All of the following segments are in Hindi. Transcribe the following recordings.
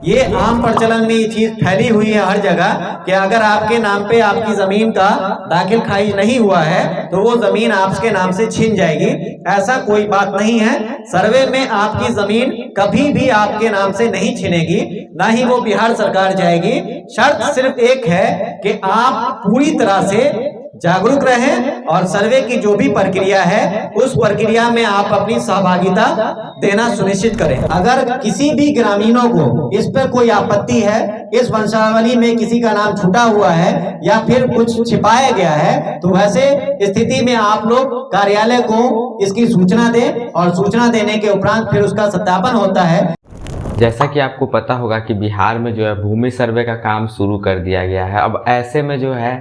ये आम प्रचलन में ये चीज फैली हुई है हर जगह कि अगर आपके नाम पे आपकी जमीन का दाखिल खारिज नहीं हुआ है तो वो जमीन आपके नाम से छीन जाएगी। ऐसा कोई बात नहीं है। सर्वे में आपकी जमीन कभी भी आपके नाम से नहीं छीनेगी, ना ही वो बिहार सरकार जाएगी। शर्त सिर्फ एक है कि आप पूरी तरह से जागरूक रहें और सर्वे की जो भी प्रक्रिया है उस प्रक्रिया में आप अपनी सहभागिता देना सुनिश्चित करें। अगर किसी भी ग्रामीणों को इस पर कोई आपत्ति है, इस वंशावली में किसी का नाम छूटा हुआ है या फिर कुछ छिपाया गया है, तो वैसे स्थिति में आप लोग कार्यालय को इसकी सूचना दें और सूचना देने के उपरांत फिर उसका सत्यापन होता है। जैसा कि आपको पता होगा कि बिहार में जो है भूमि सर्वे का काम शुरू कर दिया गया है। अब ऐसे में जो है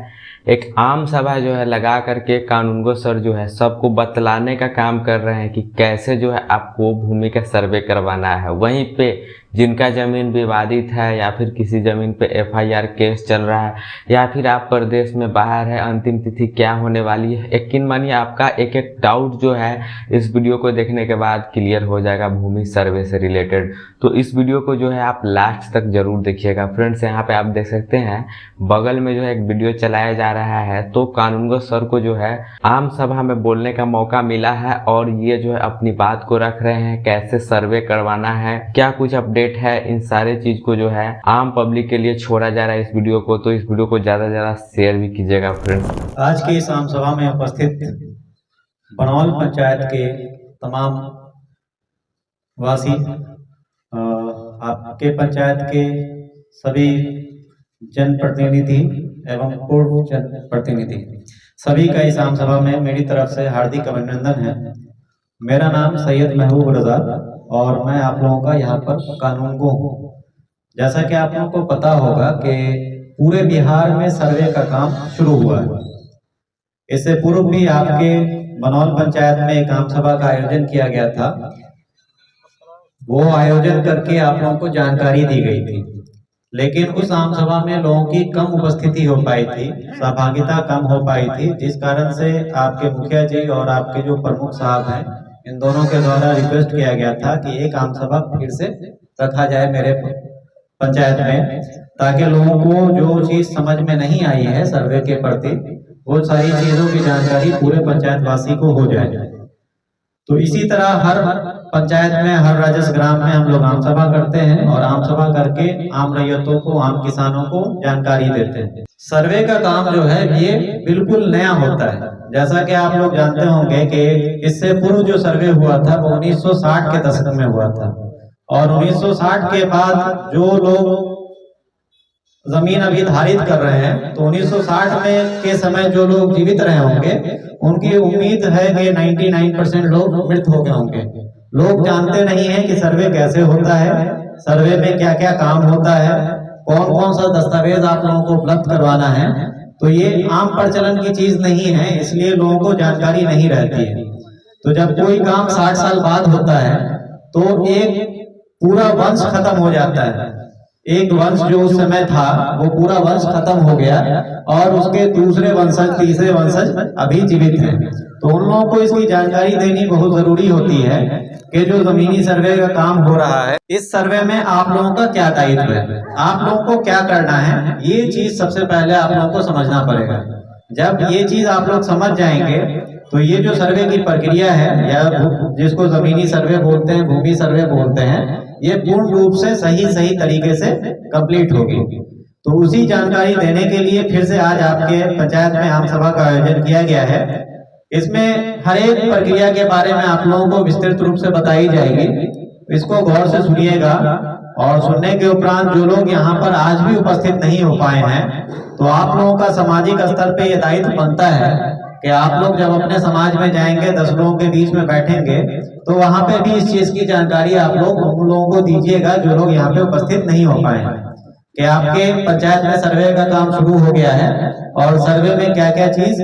एक आम सभा जो है लगा करके कानूनगो सर जो है सबको बतलाने का काम कर रहे हैं कि कैसे जो है आपको भूमि का सर्वे करवाना है। वहीं पे जिनका ज़मीन विवादित है या फिर किसी ज़मीन पे एफआईआर केस चल रहा है या फिर आप प्रदेश में बाहर है, अंतिम तिथि क्या होने वाली है, यकीन मानिए आपका एक एक डाउट जो है इस वीडियो को देखने के बाद क्लियर हो जाएगा भूमि सर्वे से रिलेटेड। तो इस वीडियो को जो है आप लास्ट तक जरूर देखिएगा। फ्रेंड्स, यहाँ पे आप देख सकते हैं बगल में जो है एक वीडियो चलाया जा रहा है, तो कानूनगो सर को जो है आम सभा में बोलने का मौका मिला है और ये जो है अपनी बात को रख रहे हैं, कैसे सर्वे करवाना है, क्या कुछ अपडेट है, इन सारे चीज को जो है आम पब्लिक के लिए छोड़ा जा रहा है इस वीडियो को। तो इस वीडियो को ज्यादा से ज्यादा शेयर भी कीजिएगा फ्रेंड्स। आज की इस आम सभा में उपस्थित बनौल पंचायत के तमाम वासी, आपके पंचायत के सभी जनप्रतिनिधि एवं पूर्व जनप्रतिनिधि, सभी का इस आम सभा में मेरी तरफ से हार्दिक अभिनंदन है। मेरा नाम सैयद महबूब रजा और मैं आप लोगों का यहाँ पर कानूनगो हूँ। जैसा कि आप लोगों को पता होगा कि पूरे बिहार में सर्वे का काम शुरू हुआ है। इससे पूर्व भी आपके बनौल पंचायत में एक आम सभा का आयोजन किया गया था। वो आयोजन करके आप लोगों को जानकारी दी गई थी, लेकिन उस आम सभा में लोगों की कम उपस्थिति हो पाई थी, सहभागिता कम हो पाई थी, जिस कारण से आपके मुखिया जी और आपके जो प्रमुख साहब हैं, इन दोनों के द्वारा रिक्वेस्ट किया गया था कि एक आम सभा फिर से रखा जाए मेरे पंचायत में, ताकि लोगों को जो चीज समझ में नहीं आई है सर्वे के प्रति वो सारी चीजों की जानकारी पूरे पंचायत वासी को हो जाए। तो इसी तरह हर पंचायत में, हर राजस्व ग्राम में हम लोग आम सभा करते हैं और आम सभा करके आम रैयतों को, आम किसानों को जानकारी देते हैं। सर्वे का काम जो है ये बिल्कुल नया होता है। जैसा कि आप लोग जानते होंगे कि इससे पूर्व जो सर्वे हुआ था वो 1960 के दशक में हुआ था और 1960 के बाद जो लोग जमीन अभी धारित कर रहे हैं, तो 1960 में के समय जो लोग जीवित रहे होंगे उनकी उम्मीद है कि 99% लोग मृत हो गए होंगे। लोग जानते नहीं है कि सर्वे कैसे होता है, सर्वे में क्या क्या काम होता है, कौन कौन सा दस्तावेज आप लोगों को उपलब्ध करवाना है। तो ये आम प्रचलन की चीज नहीं है, इसलिए लोगों को जानकारी नहीं रहती है। तो जब कोई काम 60 साल बाद होता है तो एक पूरा वंश खत्म हो जाता है। एक वंश जो उस समय था वो पूरा वंश खत्म हो गया और उसके दूसरे वंशज, तीसरे वंशज अभी जीवित हैं। तो उन लोगों को इसकी जानकारी देनी बहुत जरूरी होती है कि जो जमीनी सर्वे का काम हो रहा है, इस सर्वे में आप लोगों का क्या दायित्व है, आप लोगों को क्या करना है, ये चीज सबसे पहले आप लोगों को समझना पड़ेगा। जब ये चीज आप लोग समझ जाएंगे तो ये जो सर्वे की प्रक्रिया है, या जिसको जमीनी सर्वे बोलते हैं, भूमि सर्वे बोलते हैं, ये पूर्ण रूप से सही तरीके से कंप्लीट होगी। तो उसी जानकारी देने के लिए फिर से आज आपके पंचायत में आम सभा का आयोजन किया गया है। इसमें हर एक प्रक्रिया के बारे में आप लोगों को विस्तृत रूप से बताई जाएगी। इसको गौर से सुनिएगा और सुनने के उपरांत जो लोग यहाँ पर आज भी उपस्थित नहीं हो पाए हैं, तो आप लोगों का सामाजिक स्तर पे ये दायित्व बनता है कि आप लोग जब अपने समाज में जाएंगे, 10 लोगों के बीच में बैठेंगे, तो वहां पे भी इस चीज की जानकारी आप लोग उन लोगों को दीजिएगा जो लोग यहाँ पे उपस्थित नहीं हो पाए हैं, कि आपके पंचायत में सर्वे का काम शुरू हो गया है और सर्वे में क्या क्या चीज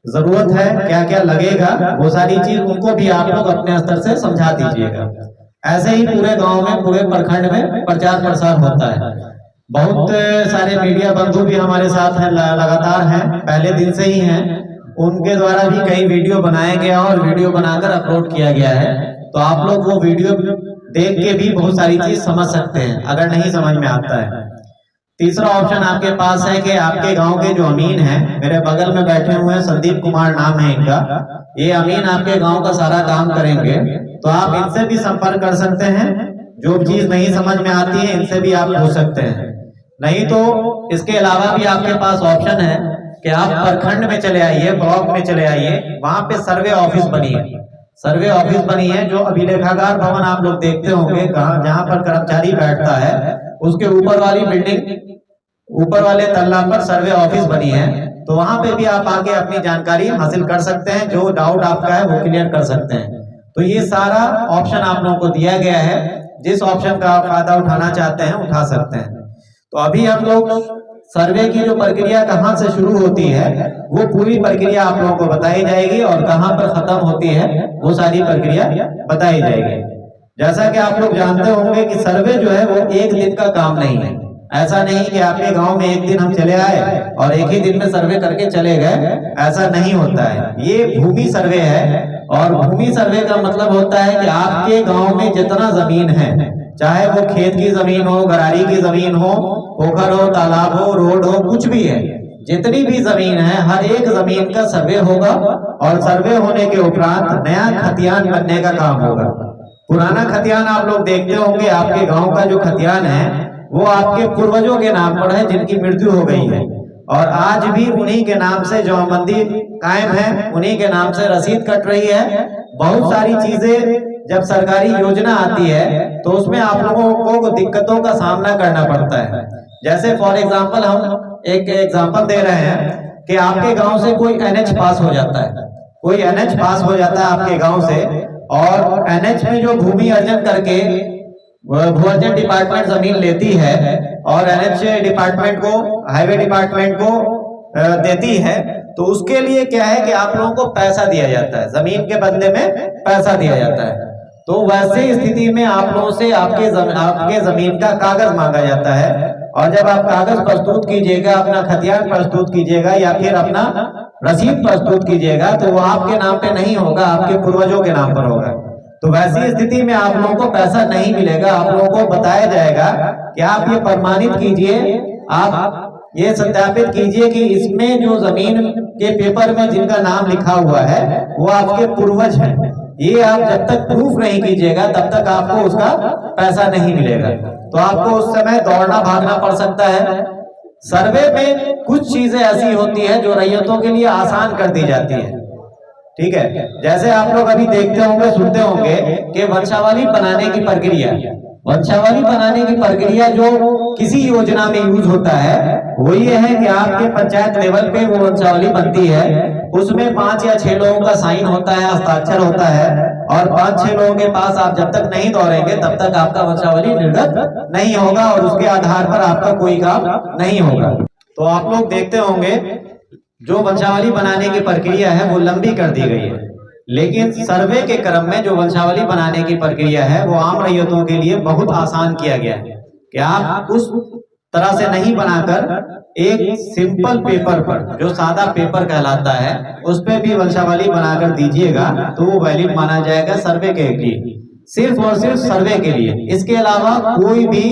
जरूरत है, क्या क्या लगेगा, वो सारी चीज उनको भी आप लोग अपने स्तर से समझा दीजिएगा। ऐसे ही पूरे गाँव में, पूरे प्रखंड में प्रचार प्रसार होता है। बहुत सारे मीडिया बंधु भी हमारे साथ हैं, लगातार हैं, पहले दिन से ही हैं। उनके द्वारा भी कई वीडियो बनाए गए और वीडियो बनाकर अपलोड किया गया है। तो आप लोग वो वीडियो देख के भी बहुत सारी चीज समझ सकते हैं अगर नहीं समझ में आता है। तीसरा ऑप्शन आपके पास है कि आपके गांव के जो अमीन हैं, मेरे बगल में बैठे हुए हैं, संदीप कुमार नाम है इनका, ये अमीन आपके गांव का सारा काम करेंगे, तो आप इनसे भी संपर्क कर सकते हैं। जो चीज नहीं समझ में आती है इनसे भी आप पूछ सकते हैं। नहीं तो इसके अलावा भी आपके पास ऑप्शन है कि आप प्रखंड में चले आइए, ब्लॉक में चले आइए, वहां पे सर्वे ऑफिस बनी है। सर्वे ऑफिस बनी है जो अभिलेखागार भवन आप लोग देखते होंगे, जहां पर कर्मचारी बैठता है उसके ऊपर वाली बिल्डिंग, ऊपर वाले तल्ला पर सर्वे ऑफिस बनी है। तो वहां पे भी आप आके अपनी जानकारी हासिल कर सकते हैं, जो डाउट आपका है वो क्लियर कर सकते हैं। तो ये सारा ऑप्शन आप लोगों को दिया गया है, जिस ऑप्शन का आप फायदा उठाना चाहते हैं उठा सकते हैं। तो अभी हम लोग सर्वे की जो प्रक्रिया कहाँ से शुरू होती है वो पूरी प्रक्रिया आप लोगों को बताई जाएगी, और कहाँ पर खत्म होती है वो सारी प्रक्रिया बताई जाएगी। जैसा कि आप लोग जानते होंगे कि सर्वे जो है वो एक दिन का काम नहीं है। ऐसा नहीं कि आपके गांव में एक दिन हम चले आए और एक ही दिन में सर्वे करके चले गए, ऐसा नहीं होता है। ये भूमि सर्वे है, और भूमि सर्वे का मतलब होता है कि आपके गांव में जितना जमीन है, चाहे वो खेत की जमीन हो, गरारी की जमीन हो, पोखर हो, तालाब हो, रोड हो, कुछ भी है, जितनी भी जमीन है हर एक जमीन का सर्वे होगा। और सर्वे होने के उपरांत नया खतियान बनने का काम होगा। पुराना खतियान आप लोग देखते होंगे, आपके गांव का जो खतियान है वो आपके पूर्वजों के नाम पर है जिनकी मृत्यु हो गई है, और आज भी उन्हीं के नाम से जमाबंदी कायम है, उन्हीं के नाम से रसीद कट रही है। बहुत सारी चीजें जब सरकारी योजना आती है तो उसमें आप लोगों को दिक्कतों का सामना करना पड़ता है। जैसे फॉर एग्जांपल हम एक एग्जांपल दे रहे हैं कि आपके गांव से कोई एनएच पास हो जाता है, कोई एनएच पास हो जाता है आपके गांव से, और एनएच में जो भूमि अर्जन करके भू अर्जन डिपार्टमेंट जमीन लेती है और एनएच डिपार्टमेंट को, हाईवे डिपार्टमेंट को देती है, तो उसके लिए क्या है कि आप लोगों को पैसा दिया जाता है, जमीन के बदले में पैसा दिया जाता है। तो वैसे स्थिति में आप लोगों से आपके जमीन का कागज मांगा जाता है, और जब आप कागज प्रस्तुत कीजिएगा, अपना खतियान प्रस्तुत कीजिएगा या फिर अपना रसीद प्रस्तुत कीजिएगा, तो वो आपके नाम पे नहीं होगा, आपके पूर्वजों के नाम पर होगा। तो वैसी स्थिति में आप लोगों को पैसा नहीं मिलेगा। आप लोगों को बताया जाएगा कि आप ये प्रमाणित कीजिए, आप ये सत्यापित कीजिए कि इसमें जो जमीन के पेपर में जिनका नाम लिखा हुआ है वो आपके पूर्वज हैं। ये आप जब तक प्रूफ नहीं कीजिएगा तब तक आपको उसका पैसा नहीं मिलेगा। तो आपको उस समय दौड़ना भागना पड़ सकता है। सर्वे में कुछ चीजें ऐसी होती है जो रैयतों के लिए आसान कर दी जाती है, ठीक है। जैसे आप लोग अभी देखते होंगे, सुनते होंगे कि वंशावली बनाने की प्रक्रिया, वंशावली बनाने की प्रक्रिया जो किसी योजना में यूज होता है वो ये है कि आपके पंचायत लेवल पे वो वंशावली बनती है, उसमें 5 या 6 लोगों का साइन होता है, हस्ताक्षर होता है, और 5-6 लोगों के पास आप जब तक नहीं दौड़ेंगे तब तक आपका वंशावली निर्गत नहीं होगा, और उसके आधार पर आपका कोई काम नहीं होगा। तो आप लोग देखते होंगे जो वंशावली बनाने की प्रक्रिया है वो लंबी कर दी गई है, लेकिन सर्वे के क्रम में जो वंशावली बनाने की प्रक्रिया है वो आम रैयतों के लिए बहुत आसान किया गया है कि आप उस तरह से नहीं बनाकर एक सिंपल पेपर पर, जो सादा पेपर कहलाता है, उस पे भी वंशावली बनाकर दीजिएगा तो वो वैलिड माना जाएगा सर्वे के लिए, सिर्फ और सिर्फ सर्वे के लिए। इसके अलावा कोई भी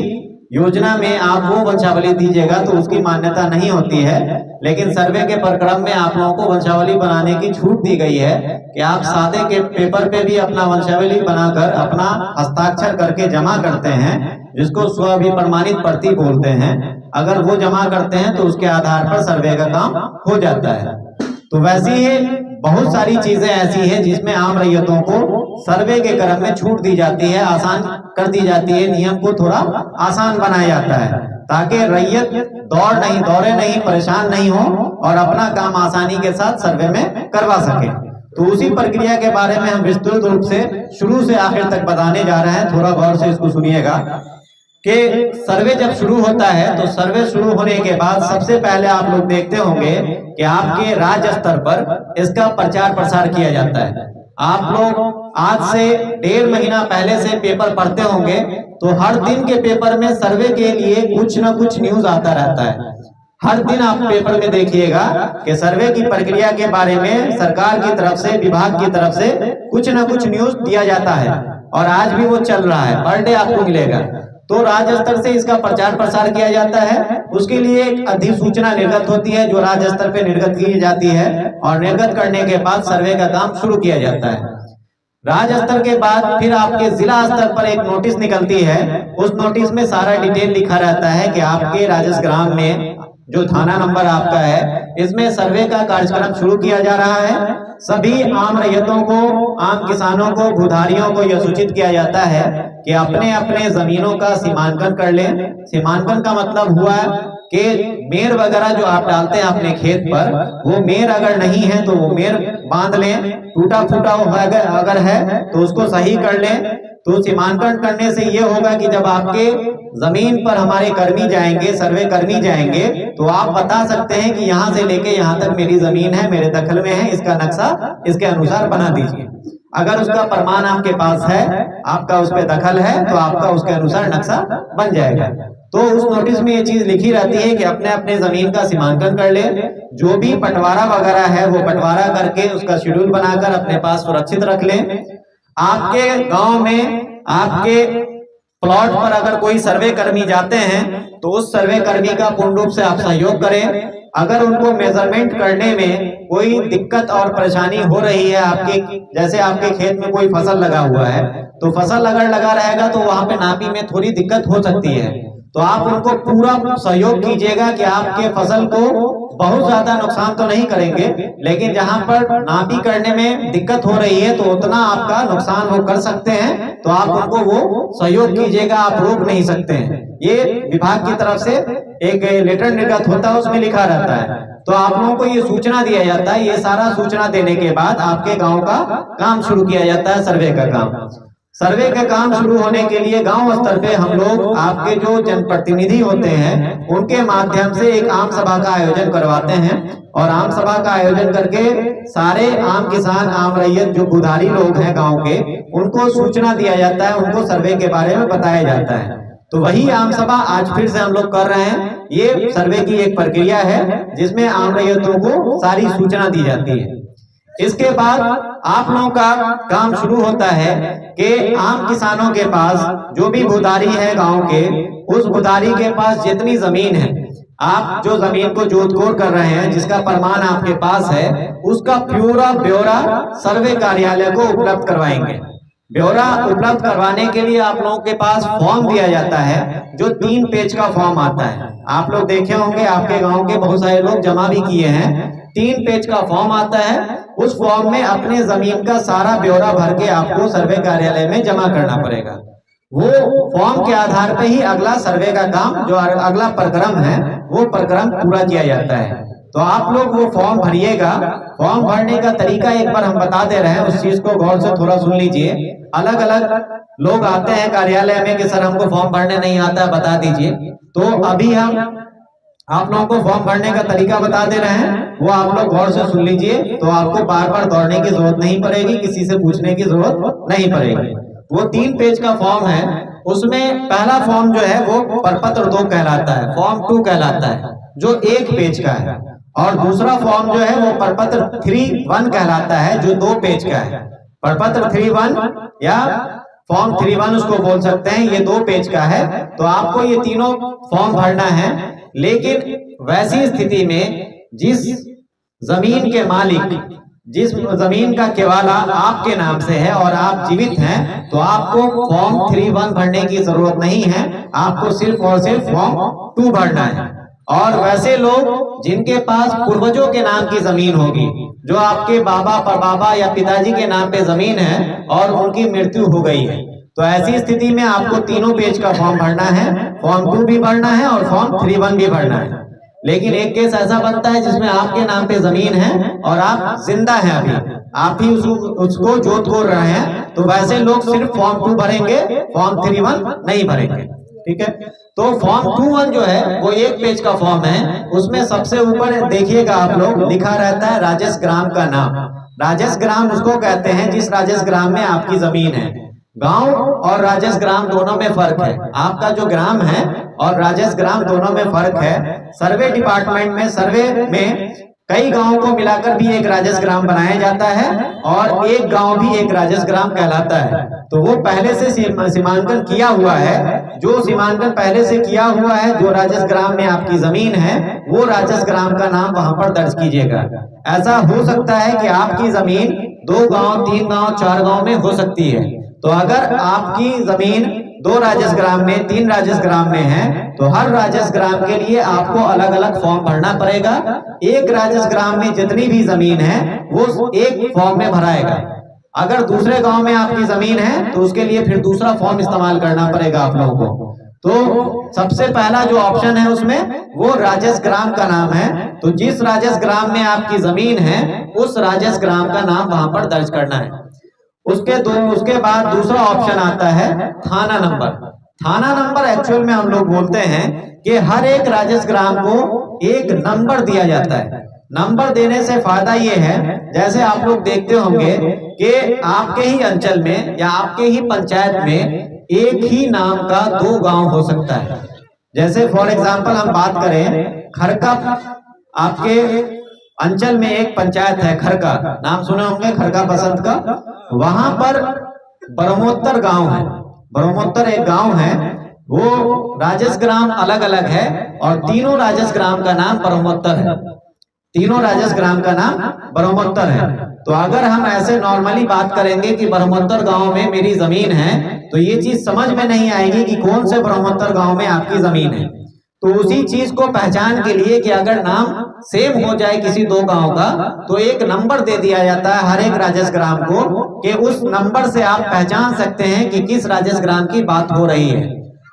योजना में आप वो वंशावली दीजिएगा तो उसकी मान्यता नहीं होती है। लेकिन सर्वे के प्रक्रम में आप लोगों को वंशावली बनाने की छूट दी गई है कि आप सादे के पेपर पे भी अपना वंशावली बनाकर अपना हस्ताक्षर करके जमा करते हैं, जिसको स्वअभिप्रमाणित प्रति बोलते हैं। अगर वो जमा करते हैं तो उसके आधार पर सर्वे का काम हो जाता है। तो वैसे ही बहुत सारी चीजें ऐसी है जिसमें आम रैयतों को सर्वे के क्रम में छूट दी जाती है, आसान कर दी जाती है, नियम को थोड़ा आसान बनाया जाता है ताकि रैयत दौड़े नहीं, परेशान नहीं हो और अपना काम आसानी के साथ सर्वे में करवा सके। तो उसी प्रक्रिया के बारे में हम विस्तृत रूप से शुरू से आखिर तक बताने जा रहे हैं, थोड़ा गौर से इसको सुनिएगा कि सर्वे जब शुरू होता है तो सर्वे शुरू होने के बाद सबसे पहले आप लोग देखते होंगे कि आपके राज्य स्तर पर इसका प्रचार प्रसार किया जाता है। आप लोग आज से 1.5 महीना पहले से पेपर पढ़ते होंगे, तो हर दिन के पेपर में सर्वे के लिए कुछ न कुछ न्यूज आता रहता है। हर दिन आप पेपर में देखिएगा कि सर्वे की प्रक्रिया के बारे में सरकार की तरफ से, विभाग की तरफ से कुछ ना कुछ न्यूज दिया जाता है और आज भी वो चल रहा है, पर डे आपको मिलेगा। तो राज्य स्तर से इसका प्रचार प्रसार किया जाता है, उसके लिए एक अधिसूचना निर्गत होती है जो राज्य स्तर पे निर्गत की जाती है और निर्गत करने के बाद सर्वे का काम शुरू किया जाता है। राज्य स्तर के बाद फिर आपके जिला स्तर पर एक नोटिस निकलती है, उस नोटिस में सारा डिटेल लिखा रहता है कि आपके राजस्व ग्राम में जो थाना नंबर आपका है इसमें सर्वे का कार्यक्रम शुरू किया जा रहा है। सभी आम रैयतों को, आम किसानों को, भूधारियों को यह सूचित किया जाता है कि अपने अपने जमीनों का सीमांकन कर लें। सीमांकन का मतलब हुआ कि मेर वगैरह जो आप डालते हैं अपने खेत पर, वो मेर अगर नहीं है तो वो मेर बांध लें, टूटा फूटा अगर है तो उसको सही कर लें। तो सीमांकन करने से ये होगा कि जब आपके जमीन पर हमारे कर्मी जाएंगे, सर्वे कर्मी जाएंगे, तो आप बता सकते हैं कि यहाँ से लेके यहाँ तक मेरी जमीन है, मेरे दखल में है, इसका नक्शा इसके अनुसार बना दीजिए। अगर उसका प्रमाण आपके पास है, आपका उस पर दखल है, तो आपका उसके अनुसार नक्शा बन जाएगा। तो उस नोटिस में ये चीज लिखी रहती है कि अपने अपने जमीन का सीमांकन कर ले, जो भी बंटवारा वगैरह है वो बंटवारा करके उसका शेड्यूल बनाकर अपने पास सुरक्षित रख लें। आपके गांव में, आपके प्लॉट पर अगर कोई सर्वे कर्मी जाते हैं तो उस सर्वे कर्मी का पूर्ण रूप से आप सहयोग करें। अगर उनको मेजरमेंट करने में कोई दिक्कत और परेशानी हो रही है, आपके जैसे आपके खेत में कोई फसल लगा हुआ है, तो फसल अगर लगा रहेगा तो वहां पे नापी में थोड़ी दिक्कत हो सकती है, तो आप उनको पूरा सहयोग कीजिएगा कि आपके फसल को बहुत ज्यादा नुकसान तो नहीं करेंगे, लेकिन जहां पर नापी करने में दिक्कत हो रही है तो उतना आपका नुकसान वो कर सकते हैं, तो आप उनको वो सहयोग कीजिएगा, आप रोक नहीं सकते हैं। ये विभाग की तरफ से एक लेटर निर्गत होता है, उसमें लिखा रहता है। तो आप लोगों को ये सूचना दिया जाता है। ये सारा सूचना देने के बाद आपके गांव का काम शुरू किया जाता है, सर्वे का काम। सर्वे का काम शुरू होने के लिए गांव स्तर पे हम लोग आपके जो जनप्रतिनिधि होते हैं उनके माध्यम से एक आम सभा का आयोजन करवाते हैं, और आम सभा का आयोजन करके सारे आम किसान, आम रैयत जो बुधारी लोग हैं गांव के, उनको सूचना दिया जाता है, उनको सर्वे के बारे में बताया जाता है। तो वही आम सभा आज फिर से हम लोग कर रहे हैं। ये सर्वे की एक प्रक्रिया है जिसमें आम रैयतों को सारी सूचना दी जाती है। इसके बाद आप लोगों का काम शुरू होता है कि आम किसानों के पास जो भी भूधारी है गांव के, उस भूधारी के पास जितनी जमीन है, आप जो जमीन को जोतकोड़ कर रहे हैं, जिसका प्रमाण आपके पास है, उसका पूरा ब्यौरा सर्वे कार्यालय को उपलब्ध करवाएंगे। ब्यौरा उपलब्ध करवाने के लिए आप लोगों के पास फॉर्म दिया जाता है, जो 3 पेज का फॉर्म आता है। आप लोग देखे होंगे, आपके गांव के बहुत सारे लोग जमा भी किए हैं। 3 पेज का फॉर्म आता है, उस फॉर्म में अपने जमीन का सारा ब्यौरा भर के आपको सर्वे कार्यालय में जमा करना पड़ेगा। वो फॉर्म के आधार पर ही अगला सर्वे का काम, जो अगला प्रक्रम है, वो प्रक्रम पूरा किया जाता है। तो आप लोग वो फॉर्म भरिएगा। फॉर्म भरने का तरीका एक बार हम बता दे रहे हैं, उस चीज को गौर से थोड़ा सुन लीजिए। अलग अलग लोग आते हैं कार्यालय में कि सर हमको फॉर्म भरने नहीं आता है, बता दीजिए। तो अभी हम आप लोगों को फॉर्म भरने का तरीका बता दे रहे हैं, वो आप लोग गौर से सुन लीजिए। तो आपको बार बार दौड़ने की जरूरत नहीं पड़ेगी, किसी से पूछने की जरूरत नहीं पड़ेगी। वो 3 पेज का फॉर्म है, उसमें पहला फॉर्म जो है वो प्रपत्र 2 कहलाता है, फॉर्म 2 कहलाता है, जो 1 पेज का है। और दूसरा फॉर्म जो है वो प्रपत्र 3-1 कहलाता है, जो 2 पेज का है। प्रपत्र 3-1 या फॉर्म 3-1 उसको बोल सकते हैं, ये 2 पेज का है। तो आपको ये तीनों फॉर्म भरना है। लेकिन वैसी स्थिति में जिस जमीन के मालिक, जिस जमीन का केवाला आपके नाम से है और आप जीवित हैं, तो आपको फॉर्म 3-1 भरने की जरूरत नहीं है, आपको सिर्फ और सिर्फ फॉर्म 2 भरना है। और वैसे लोग जिनके पास पूर्वजों के नाम की जमीन होगी, जो आपके बाबा, परबाबा या पिताजी के नाम पे जमीन है और उनकी मृत्यु हो गई है, तो ऐसी स्थिति में आपको तीनों पेज का फॉर्म भरना है। फॉर्म 2 भी भरना है और फॉर्म 3-1 भी भरना है। लेकिन एक केस ऐसा बनता है जिसमें आपके नाम पे जमीन है और आप जिंदा हैं, अभी आप ही उसको जोतकोड़ रहे हैं, तो वैसे लोग सिर्फ फॉर्म 2 भरेंगे, फॉर्म 3-1 नहीं भरेंगे। ठीक है। तो फॉर्म 2-1 जो है वो 1 पेज का फॉर्म है। उसमें सबसे ऊपर देखिएगा आप लोग, लिखा रहता है राजस्व ग्राम का नाम। राजस्व ग्राम उसको कहते हैं जिस राजस्व ग्राम में आपकी जमीन है। गांव और राजस ग्राम दोनों में फर्क है। आपका जो ग्राम है और राजस ग्राम दोनों में फर्क है। सर्वे डिपार्टमेंट में सर्वे में कई गांवों को मिलाकर भी एक राजस ग्राम बनाया जाता है और एक गांव भी एक राजस ग्राम कहलाता है। तो वो पहले से सीमांकन किया हुआ है। जो सीमांकन पहले से किया हुआ है, जो राजस ग्राम में आपकी जमीन है, वो राजस ग्राम का नाम वहां पर दर्ज कीजिएगा। ऐसा हो सकता है कि आपकी जमीन 2 गांव, 3 गांव, 4 गांव में हो सकती है। तो अगर आपकी जमीन 2 राजस ग्राम में, 3 राजस ग्राम में है, तो हर राजस ग्राम के लिए आपको अलग अलग फॉर्म भरना पड़ेगा। एक राजस ग्राम में जितनी भी जमीन है वो एक फॉर्म में भराएगा। अगर दूसरे गांव में आपकी जमीन है तो उसके लिए फिर दूसरा फॉर्म इस्तेमाल करना पड़ेगा आप लोगों को। तो सबसे पहला जो ऑप्शन है उसमें वो राजस ग्राम का नाम है। तो जिस राजस ग्राम में आपकी जमीन है उस राजस ग्राम का नाम वहां पर दर्ज करना है। उसके बाद दूसरा ऑप्शन आता है थाना नंबर। थाना नंबर एक्चुअल में हम लोग बोलते हैं कि हर एक राजस ग्राम को एक नंबर दिया जाता है। नंबर देने से फायदा ये है, जैसे आप लोग देखते होंगे कि आपके ही अंचल में या आपके ही पंचायत में एक ही नाम का 2 गांव हो सकता है। जैसे फॉर एग्जांपल हम बात करें खरका, आपके अंचल में एक पंचायत है खरका, नाम सुने होंगे खरका बसंत का। वहां पर ब्रह्मोत्तर गांव है। ब्रह्मोत्तर एक गांव है, वो राजस ग्राम अलग अलग है और तीनों राजस ग्राम का नाम ब्रह्मोत्तर है। तीनों राजस ग्राम का नाम ब्रह्मोत्तर है। तो अगर हम ऐसे नॉर्मली बात करेंगे कि ब्रह्मोत्तर गांव में मेरी जमीन है, तो ये चीज समझ में नहीं आएगी कि कौन से ब्रह्मोत्तर गांव में आपकी जमीन है। तो उसी चीज को पहचान के लिए कि अगर नाम सेम हो जाए किसी 2 गांव का, तो एक नंबर दे दिया जाता है हर एक राजस ग्राम को कि उस नंबर से आप पहचान सकते हैं कि किस राजस ग्राम की बात हो रही है।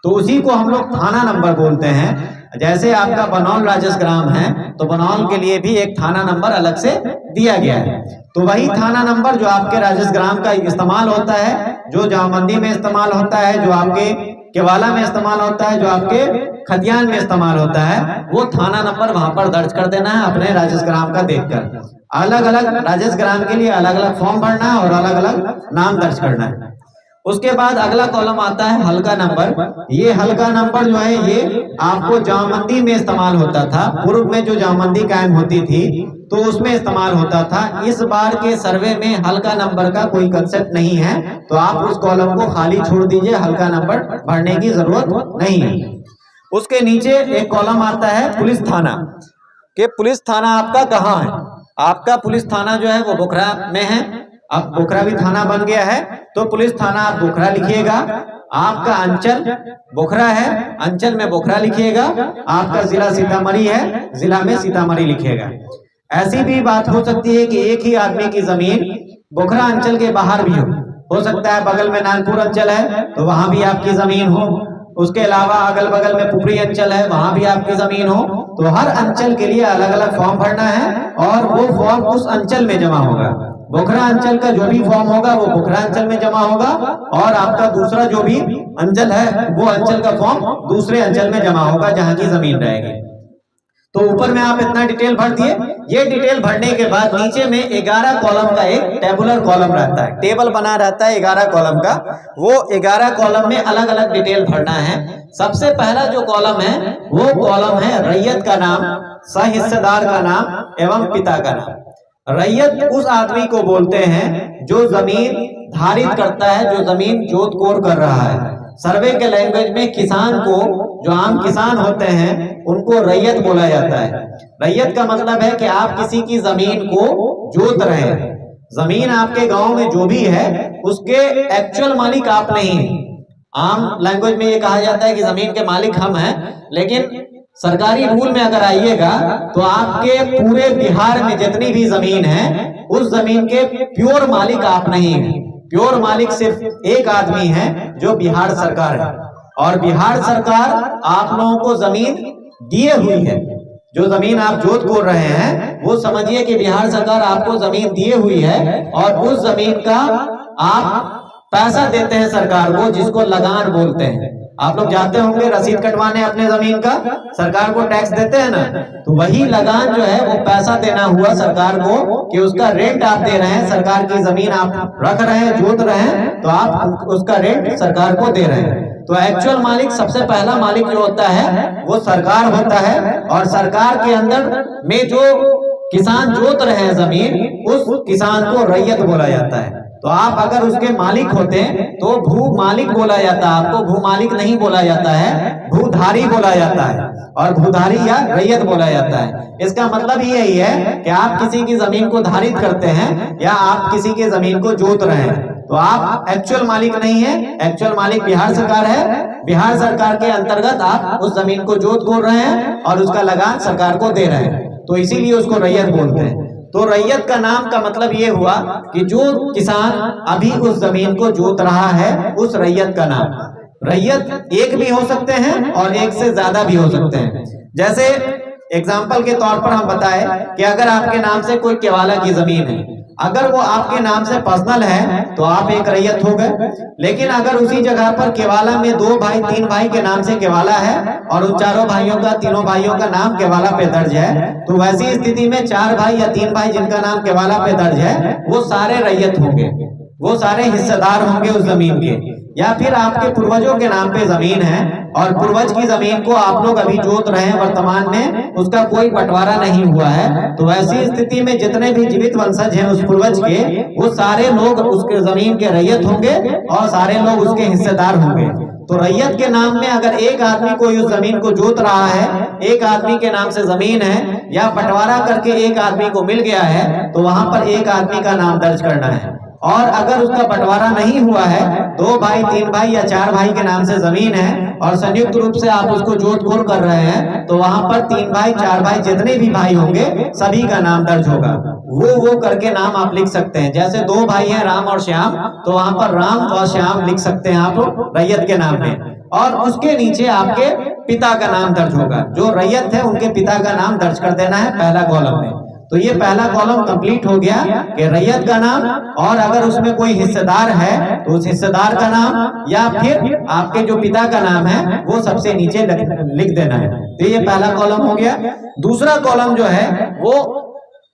तो उसी को हम लोग थाना नंबर बोलते हैं। जैसे आपका बनौल राजस ग्राम है तो बनौल के लिए भी एक थाना नंबर अलग से दिया गया है। तो वही थाना नंबर जो आपके राजस ग्राम का इस्तेमाल होता है, जो जामबंदी में इस्तेमाल होता है, जो आपके केवाला में इस्तेमाल होता है, जो आपके खतियान में इस्तेमाल होता है, वो थाना नंबर वहां पर दर्ज कर देना है अपने राजस ग्राम का देखकर। अलग अलग राजस ग्राम के लिए अलग अलग फॉर्म भरना है और अलग अलग नाम दर्ज करना है। उसके बाद अगला कॉलम आता है हल्का नंबर। ये हल्का नंबर जो है ये आपको जामबंदी में इस्तेमाल होता था। पूर्व में जो जामबंदी कायम होती थी तो उसमें इस्तेमाल होता था। इस बार के सर्वे में हल्का नंबर का कोई कंसेप्ट नहीं है, तो आप उस कॉलम को खाली छोड़ दीजिए, हल्का नंबर भरने की जरूरत नहीं है। उसके नीचे एक कॉलम आता है पुलिस थाना, कि पुलिस थाना आपका कहाँ है। आपका पुलिस थाना जो है वो बोखरा में है। अब बोखरा भी थाना बन गया है, तो पुलिस थाना आप बोखरा लिखिएगा। आपका अंचल बोखरा है, अंचल में बोखरा लिखिएगा। आपका जिला सीतामढ़ी है, जिला में सीतामढ़ी लिखिएगा। ऐसी भी बात हो सकती है कि एक ही आदमी की जमीन बोखरा अंचल के बाहर भी हो सकता है बगल में नानपुर अंचल है तो वहां भी आपकी जमीन हो। उसके अलावा अगल बगल में पुपरी अंचल है, वहां भी आपकी जमीन हो। तो हर अंचल के लिए अलग अलग फॉर्म भरना है और वो फॉर्म उस अंचल में जमा होगा। बोखरा अंचल का जो भी फॉर्म होगा वो बोखरा अंचल में जमा होगा और आपका दूसरा जो भी अंचल है वो अंचल का फॉर्म दूसरे अंचल में जमा होगा जहां की जमीन रहेगी। तो ऊपर में आप इतना डिटेल भर दिए। ये डिटेल भरने के बाद नीचे में 11 कॉलम का एक टेबुलर कॉलम रहता है, टेबल बना रहता है 11 कॉलम का। वो 11 कॉलम में अलग अलग डिटेल भरना है। सबसे पहला जो कॉलम है वो कॉलम है रैयत का नाम, सहिस्सेदार का नाम एवं पिता का नाम। रैयत उस आदमी को बोलते हैं जो जमीन धारित करता है, जो जमीन जोत कोर कर रहा है। सर्वे के लैंग्वेज में किसान को, जो आम किसान होते हैं उनको रैयत बोला जाता है। रैयत का मतलब है कि आप किसी की जमीन को जोत रहे हैं। जमीन आपके गांव में जो भी है उसके एक्चुअल मालिक आप नहीं हैं। आम लैंग्वेज में ये कहा जाता है कि जमीन के मालिक हम हैं, लेकिन सरकारी रूल में अगर आइएगा तो आपके पूरे बिहार में जितनी भी जमीन है उस जमीन के प्योर मालिक आप नहीं हैं। प्योर मालिक सिर्फ एक आदमी है जो बिहार सरकार है, और बिहार सरकार आप लोगों को जमीन दिए हुई है। जो जमीन आप जोत कोर रहे हैं वो समझिए कि बिहार सरकार आपको जमीन दिए हुई है और उस जमीन का आप पैसा देते हैं सरकार को, जिसको लगान बोलते हैं। आप लोग जाते होंगे रसीद कटवाने अपने जमीन का, सरकार को टैक्स देते हैं ना, तो वही लगान जो है वो पैसा देना हुआ सरकार को कि उसका रेंट आप दे रहे हैं, सरकार की जमीन आप रख रहे हैं, जोत रहे हैं, तो आप उसका रेंट सरकार को दे रहे हैं। तो एक्चुअल मालिक, सबसे पहला मालिक जो होता है वो सरकार होता है, और सरकार के अंदर में जो किसान जोत रहे हैं जमीन, उस किसान को रैयत बोला जाता है। तो आप अगर उसके मालिक होते हैं तो भू मालिक बोला जाता है, आपको भू मालिक नहीं बोला जाता है, भूधारी बोला जाता है, और भूधारी या रैयत बोला जाता है। इसका मतलब यही है कि आप किसी की जमीन को धारित करते हैं या आप किसी की जमीन को जोत रहे हैं, तो आप एक्चुअल मालिक नहीं है। एक्चुअल मालिक बिहार सरकार है। बिहार सरकार के अंतर्गत आप उस जमीन को जोत खोल रहे हैं और उसका लगान सरकार को दे रहे हैं, तो इसीलिए उसको रैयत बोलते हैं। तो रैयत का नाम का मतलब ये हुआ कि जो किसान अभी उस जमीन को जोत रहा है, उस रैयत का नाम। रैयत एक भी हो सकते हैं और एक से ज्यादा भी हो सकते हैं। जैसे एग्जाम्पल के तौर पर हम बताएं कि अगर आपके नाम से कोई केवाला की जमीन है, अगर वो आपके नाम से पर्सनल है तो आप एक रैयत हो गए। लेकिन अगर उसी जगह पर केवाला में 2 भाई 3 भाई के नाम से केवाला है और उन चारों भाइयों का, तीनों भाइयों का नाम केवाला पे दर्ज है, तो वैसी स्थिति में 4 भाई या 3 भाई जिनका नाम केवाला पे दर्ज है, वो सारे रैयत होंगे, वो सारे हिस्सेदार होंगे उस जमीन के। या फिर आपके पूर्वजों के नाम पे जमीन है और पूर्वज की जमीन को आप लोग अभी जोत रहे हैं, वर्तमान में उसका कोई बंटवारा नहीं हुआ है, तो ऐसी स्थिति में जितने भी जीवित वंशज हैं उस पूर्वज के, वो सारे लोग उसके जमीन के रैयत होंगे और सारे लोग उसके हिस्सेदार होंगे। तो रैयत के नाम में अगर एक आदमी कोई उस जमीन को जोत रहा है, एक आदमी के नाम से जमीन है, या बंटवारा करके एक आदमी को मिल गया है, तो वहां पर एक आदमी का नाम दर्ज करना है। और अगर उसका बंटवारा नहीं हुआ है, 2 भाई 3 भाई या 4 भाई के नाम से जमीन है और संयुक्त रूप से आप उसको जोत खोल कर रहे हैं, तो वहां पर 3 भाई 4 भाई जितने भी भाई होंगे सभी का नाम दर्ज होगा। वो करके नाम आप लिख सकते हैं। जैसे 2 भाई हैं राम और श्याम, तो वहां पर राम और श्याम लिख सकते हैं आप रैयत के नाम में, और उसके नीचे आपके पिता का नाम दर्ज होगा। जो रैयत है उनके पिता का नाम दर्ज कर देना है पहला कॉलम में। तो ये पहला कॉलम कंप्लीट हो गया कि रैयत का नाम, और अगर उसमें कोई हिस्सेदार है तो उस हिस्सेदार का नाम, या फिर आपके जो पिता का नाम है वो सबसे नीचे लिख देना है। तो ये पहला कॉलम हो गया। दूसरा कॉलम जो है वो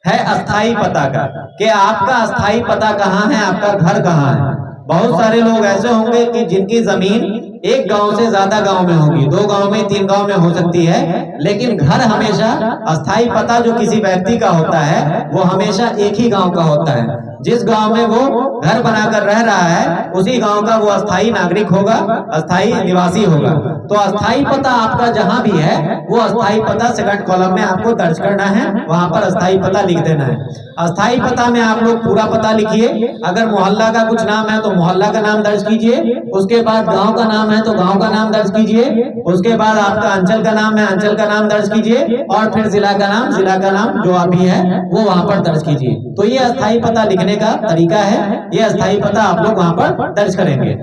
है अस्थाई पता का, कि आपका अस्थाई पता कहाँ है, आपका घर कहाँ है। बहुत सारे लोग ऐसे होंगे कि जिनकी जमीन एक गांव से ज्यादा गांव में होगी, 2 गांव में 3 गांव में हो सकती है, लेकिन घर हमेशा, अस्थाई पता जो किसी व्यक्ति का होता है वो हमेशा एक ही गांव का होता है। जिस गांव में वो घर बनाकर रह रहा है उसी गांव का वो अस्थाई नागरिक होगा, अस्थाई निवासी होगा। तो अस्थाई पता आपका जहां भी है वो अस्थाई पता सेकंड कॉलम में आपको दर्ज करना है, वहां पर अस्थाई पता लिख देना है। अस्थाई पता में आप लोग पूरा पता लिखिए। अगर मोहल्ला का कुछ नाम है तो मोहल्ला का नाम दर्ज कीजिए, उसके बाद गांव का नाम है तो गांव का नाम दर्ज कीजिए, उसके बाद आपका अंचल का नाम है, अंचल का नाम दर्ज कीजिए, और फिर जिला का नाम जो अभी है वो वहां पर दर्ज कीजिए। तो ये अस्थाई पता लिखने का तरीका है, ये अस्थाई पता आप लोग वहां पर दर्ज करेंगे।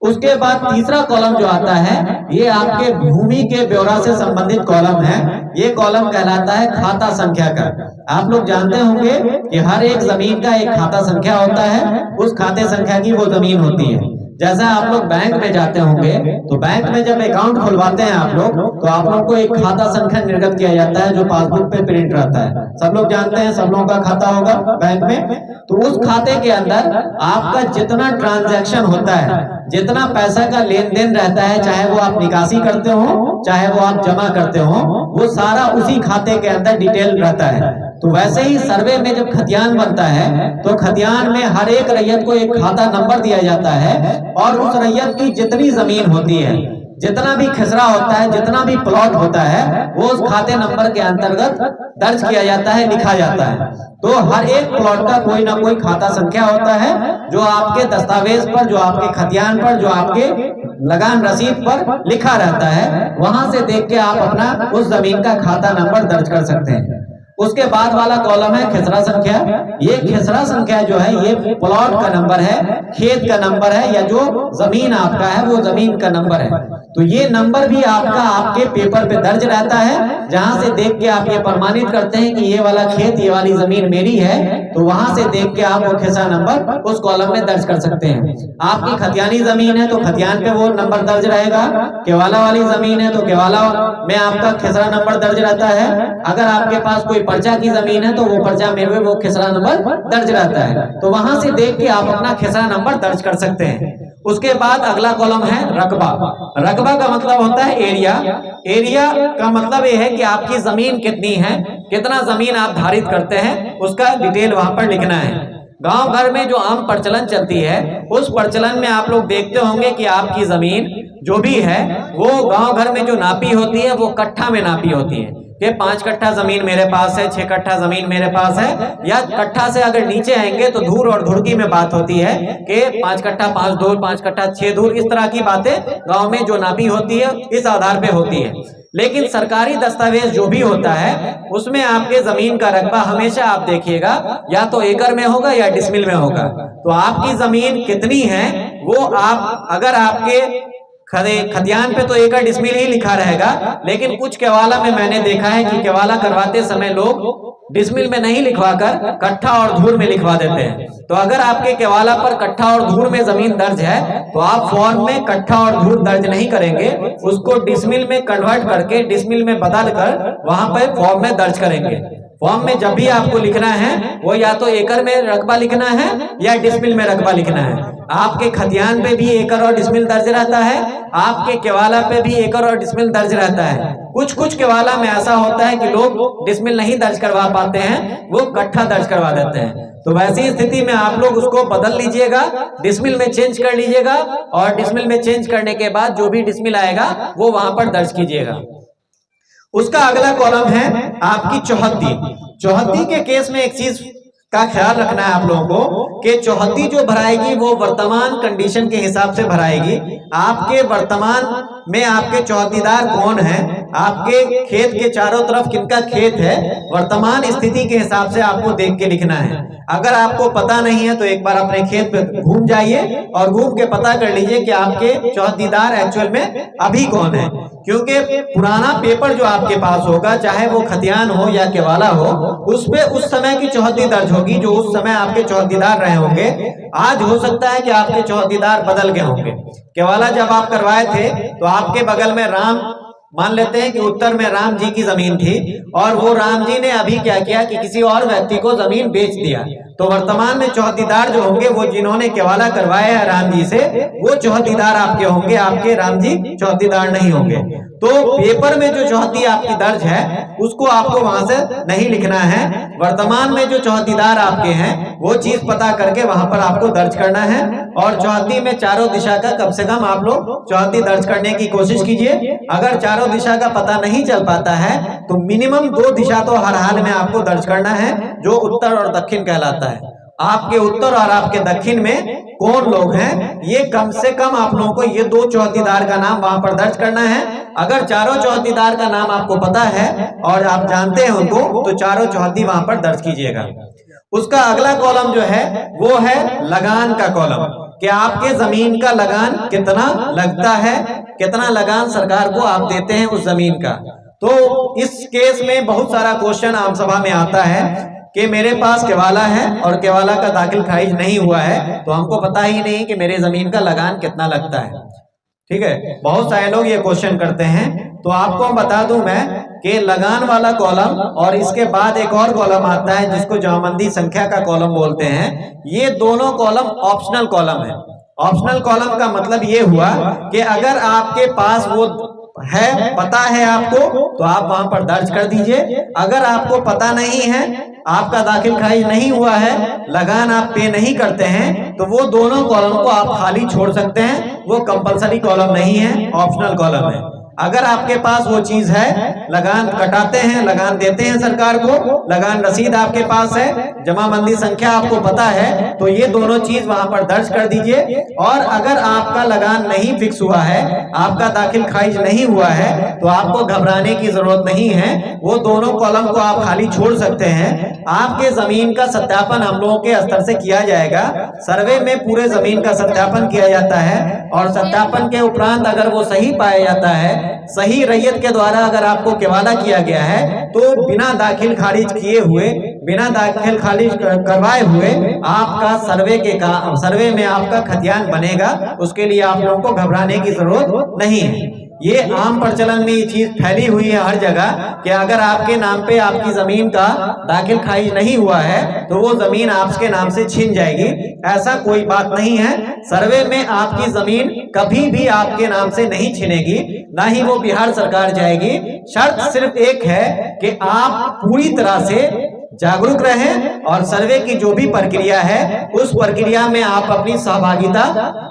उसके बाद तीसरा कॉलम जो आता है ये आपके भूमि के ब्यौरा से संबंधित कॉलम है। ये कॉलम कहलाता है खाता संख्या का। आप लोग जानते होंगे कि हर एक जमीन का एक खाता संख्या होता है, उस खाते संख्या की वो जमीन होती है। जैसा आप लोग बैंक में जाते होंगे तो बैंक में जब अकाउंट खुलवाते हैं आप लोग, तो आप लोग को एक खाता संख्या निर्गत किया जाता है जो पासबुक पे प्रिंट रहता है। सब लोग जानते हैं, सब लोगों का खाता होगा बैंक में। तो उस खाते के अंदर आपका जितना ट्रांजैक्शन होता है, जितना पैसा का लेन देन रहता है, चाहे वो आप निकासी करते हो चाहे वो आप जमा करते हो, वो सारा उसी खाते के अंदर डिटेल रहता है। तो वैसे ही सर्वे में जब खतियान बनता है तो खतियान में हर एक रैयत को एक खाता नंबर दिया जाता है, और उस रैयत की जितनी जमीन होती है, जितना भी खसरा होता है, जितना भी प्लॉट होता है, वो उस खाते नंबर के अंतर्गत दर्ज किया जाता है, लिखा जाता है। तो हर एक प्लॉट का कोई ना कोई खाता संख्या होता है जो आपके दस्तावेज पर, जो आपके खतियान पर, जो आपके लगान रसीद पर लिखा रहता है। वहां से देख के आप अपना उस जमीन का खाता नंबर दर्ज कर सकते हैं। उसके बाद वाला कॉलम है खसरा संख्या। ये खसरा संख्या जो है ये प्लॉट का नंबर है, खेत का नंबर है, या जो जमीन आपका है वो जमीन का नंबर है। तो ये नंबर भी आपका आपके पेपर पे दर्ज रहता है, जहां से देख के आप ये प्रमाणित करते हैं कि ये वाला खेत, ये वाली जमीन मेरी है। तो वहां से देख के आप वो खसरा नंबर उस कॉलम में दर्ज कर सकते हैं। आपकी खतियानी जमीन है तो खतियान पे वो नंबर दर्ज रहेगा। केवाला वाली जमीन है तो केवाला में आपका खसरा नंबर दर्ज रहता है। अगर आपके पास कोई पर्चा की जमीन है तो वो पर्चा में वो खसरा नंबर दर्ज रहता है। तो वहां से देख के आप अपना खसरा नंबर दर्ज कर सकते हैं। उसके बाद अगला कॉलम है रकबा। रकबा का मतलब होता है एरिया। एरिया का मतलब ये है कि आपकी जमीन कितनी है, कितना जमीन आप धारित करते हैं, उसका डिटेल वहां पर लिखना है। गांव घर में जो आम प्रचलन चलती है उस प्रचलन में आप लोग देखते होंगे कि आपकी जमीन जो भी है वो गांव घर में जो नापी होती है वो कट्ठा में नापी होती है कि 5 कट्ठा जमीन मेरे पास है, 6 कट्ठा जमीन मेरे पास है। या कट्ठा से अगर नीचे आएंगे तो धूर और धुड़की में बात होती है कि 5 कट्ठा 5 धूर, 5 कट्ठा 6 धूर, इस तरह की बातें गांव में जो नापी होती है इस आधार पे होती है। लेकिन सरकारी दस्तावेज जो भी होता है उसमें आपके जमीन का रकबा हमेशा आप देखिएगा या तो एकड़ में होगा या डिसमिल में होगा। तो आपकी जमीन कितनी है वो आप, अगर आपके खतियान पे तो एकड़ डिसमिल ही लिखा रहेगा, लेकिन कुछ केवाला में मैंने देखा है कि केवाला करवाते समय लोग डिसमिल में नहीं लिखवाकर कट्ठा और धूर में लिखवा देते हैं। तो अगर आपके केवाला पर कट्ठा और धूर में जमीन दर्ज है तो आप फॉर्म में कट्ठा और धूर दर्ज नहीं करेंगे, उसको डिसमिल में कन्वर्ट करके डिसमिल में बदल कर वहां पर फॉर्म में दर्ज करेंगे। फॉर्म में जब भी आपको लिखना है वो या तो एकड़ में रकबा लिखना है या डिसमिल में रकबा लिखना है। आपके खतियान पे भी एकड़ और डिसमिल दर्ज रहता है, आपके केवाला पे भी एकड़ और डिसमिल दर्ज रहता है। कुछ केवाला में ऐसा होता है कि लोग डिसमिल नहीं दर्ज करवा पाते हैं, वो कट्ठा दर्ज करवा देते हैं। तो वैसी स्थिति में आप लोग उसको बदल लीजिएगा, डिसमिल में चेंज कर लीजिएगा और डिसमिल में चेंज करने के बाद जो भी डिसमिल आएगा वो वहां पर दर्ज कीजिएगा। उसका अगला कॉलम है आपकी चौहद्दी। चौहद्दी के केस में एक चीज का ख्याल रखना है आप लोगों को कि चौहद्दी जो भराएगी वो वर्तमान कंडीशन के हिसाब से भराएगी। आपके वर्तमान में आपके चौहद्दीदार कौन है, आपके खेत के चारों तरफ किनका खेत है, वर्तमान स्थिति के हिसाब से आपको देख के लिखना है। अगर आपको पता नहीं है तो एक बार अपने खेत पे घूम जाइए और घूम के पता कर लीजिए कि आपके चौहद्दीदार एक्चुअल में अभी कौन है। क्योंकि पुराना पेपर जो आपके पास होगा, चाहे वो खतियान हो या केवाला हो, उसपे उस समय की चौहद्दी दर्ज होगी जो उस समय आपके चौहद्दीदार रहे होंगे। आज हो सकता है कि आपके चौहद्दीदार बदल गए होंगे। केवाला जब आप करवाए थे तो आपके बगल में राम, मान लेते हैं कि उत्तर में राम जी की जमीन थी और वो राम जी ने अभी क्या किया कि किसी और व्यक्ति को जमीन बेच दिया। तो वर्तमान में चौहद्दीदार जो होंगे वो जिन्होंने केवाला करवाया है राम जी से, वो चौहद्दीदार आपके होंगे, आपके राम जी चौहद्दीदार नहीं होंगे। तो पेपर में जो चौहद्दी आपकी दर्ज है उसको आपको वहां से नहीं लिखना है। वर्तमान में जो चौहद्दीदार आपके हैं वो चीज पता करके वहां पर आपको दर्ज करना है। और चौहद्दी में चारों दिशा का कम से कम आप लोग चौहद्दी दर्ज करने की कोशिश कीजिए। अगर चारों दिशा का पता नहीं चल पाता है तो मिनिमम 2 दिशा तो हर हाल में आपको दर्ज करना है, जो उत्तर और दक्षिण कहलाता है। आपके उत्तर और आपके दक्षिण में कौन लोग हैं, ये कम से कम आप लोगों को ये 2 चौहद्दीदार का नाम वहां पर दर्ज करना है। अगर चारों चौहद्दीदार का नाम आपको पता है और आप जानते हैं उनको, तो चारों चौहद्दी वहां पर दर्ज कीजिएगा। उसका अगला कॉलम जो है वो है लगान का कॉलम, कि आपके जमीन का लगान कितना लगता है, कितना लगान सरकार को आप देते हैं उस जमीन का। तो इस केस में बहुत सारा क्वेश्चन आम सभा में आता है कि मेरे पास केवाला है और केवाला का दाखिल खारिज नहीं हुआ है, तो हमको पता ही नहीं कि मेरे जमीन का लगान कितना लगता है। ठीक है, बहुत सारे लोग ये क्वेश्चन करते हैं। तो आपको बता दूं मैं कि लगान वाला कॉलम और इसके बाद एक और कॉलम आता है जिसको जमाबंदी संख्या का कॉलम बोलते हैं। ये दोनों कॉलम ऑप्शनल कॉलम है। ऑप्शनल कॉलम का मतलब ये हुआ कि अगर आपके पास वो है, पता है आपको, तो आप वहां पर दर्ज कर दीजिए। अगर आपको पता नहीं है, आपका दाखिल खारिज नहीं हुआ है, लगान आप पे नहीं करते हैं, तो वो दोनों कॉलम को आप खाली छोड़ सकते हैं। वो कंपलसरी कॉलम नहीं है, ऑप्शनल कॉलम है। अगर आपके पास वो चीज है, लगान कटाते हैं, लगान देते हैं सरकार को, लगान रसीद आपके पास है, जमाबंदी संख्या आपको पता है, तो ये दोनों चीज वहां पर दर्ज कर दीजिए। और अगर आपका लगान नहीं फिक्स हुआ है, आपका दाखिल खारिज नहीं हुआ है, तो आपको घबराने की जरूरत नहीं है। वो दोनों कॉलम को आप खाली छोड़ सकते हैं। आपके जमीन का सत्यापन हम लोगों के स्तर से किया जाएगा। सर्वे में पूरे जमीन का सत्यापन किया जाता है और सत्यापन के उपरांत अगर वो सही पाया जाता है, सही रैयत के द्वारा अगर आपको केवाला किया गया है, तो बिना दाखिल खारिज किए हुए, बिना दाखिल खारिज करवाए हुए आपका सर्वे में आपका खतियान बनेगा। उसके लिए आप लोगों को घबराने की जरूरत नहीं है। ये आम प्रचलन में ये चीज फैली हुई है हर जगह कि अगर आपके नाम पे आपकी जमीन का दाखिल खारिज नहीं हुआ है तो वो जमीन आपके नाम से छीन जाएगी। ऐसा कोई बात नहीं है। सर्वे में आपकी जमीन कभी भी आपके नाम से नहीं छिनेगी, ना ही वो बिहार सरकार जाएगी। शर्त सिर्फ एक है कि आप पूरी तरह से जागरूक रहें और सर्वे की जो भी प्रक्रिया है उस प्रक्रिया में आप अपनी सहभागिता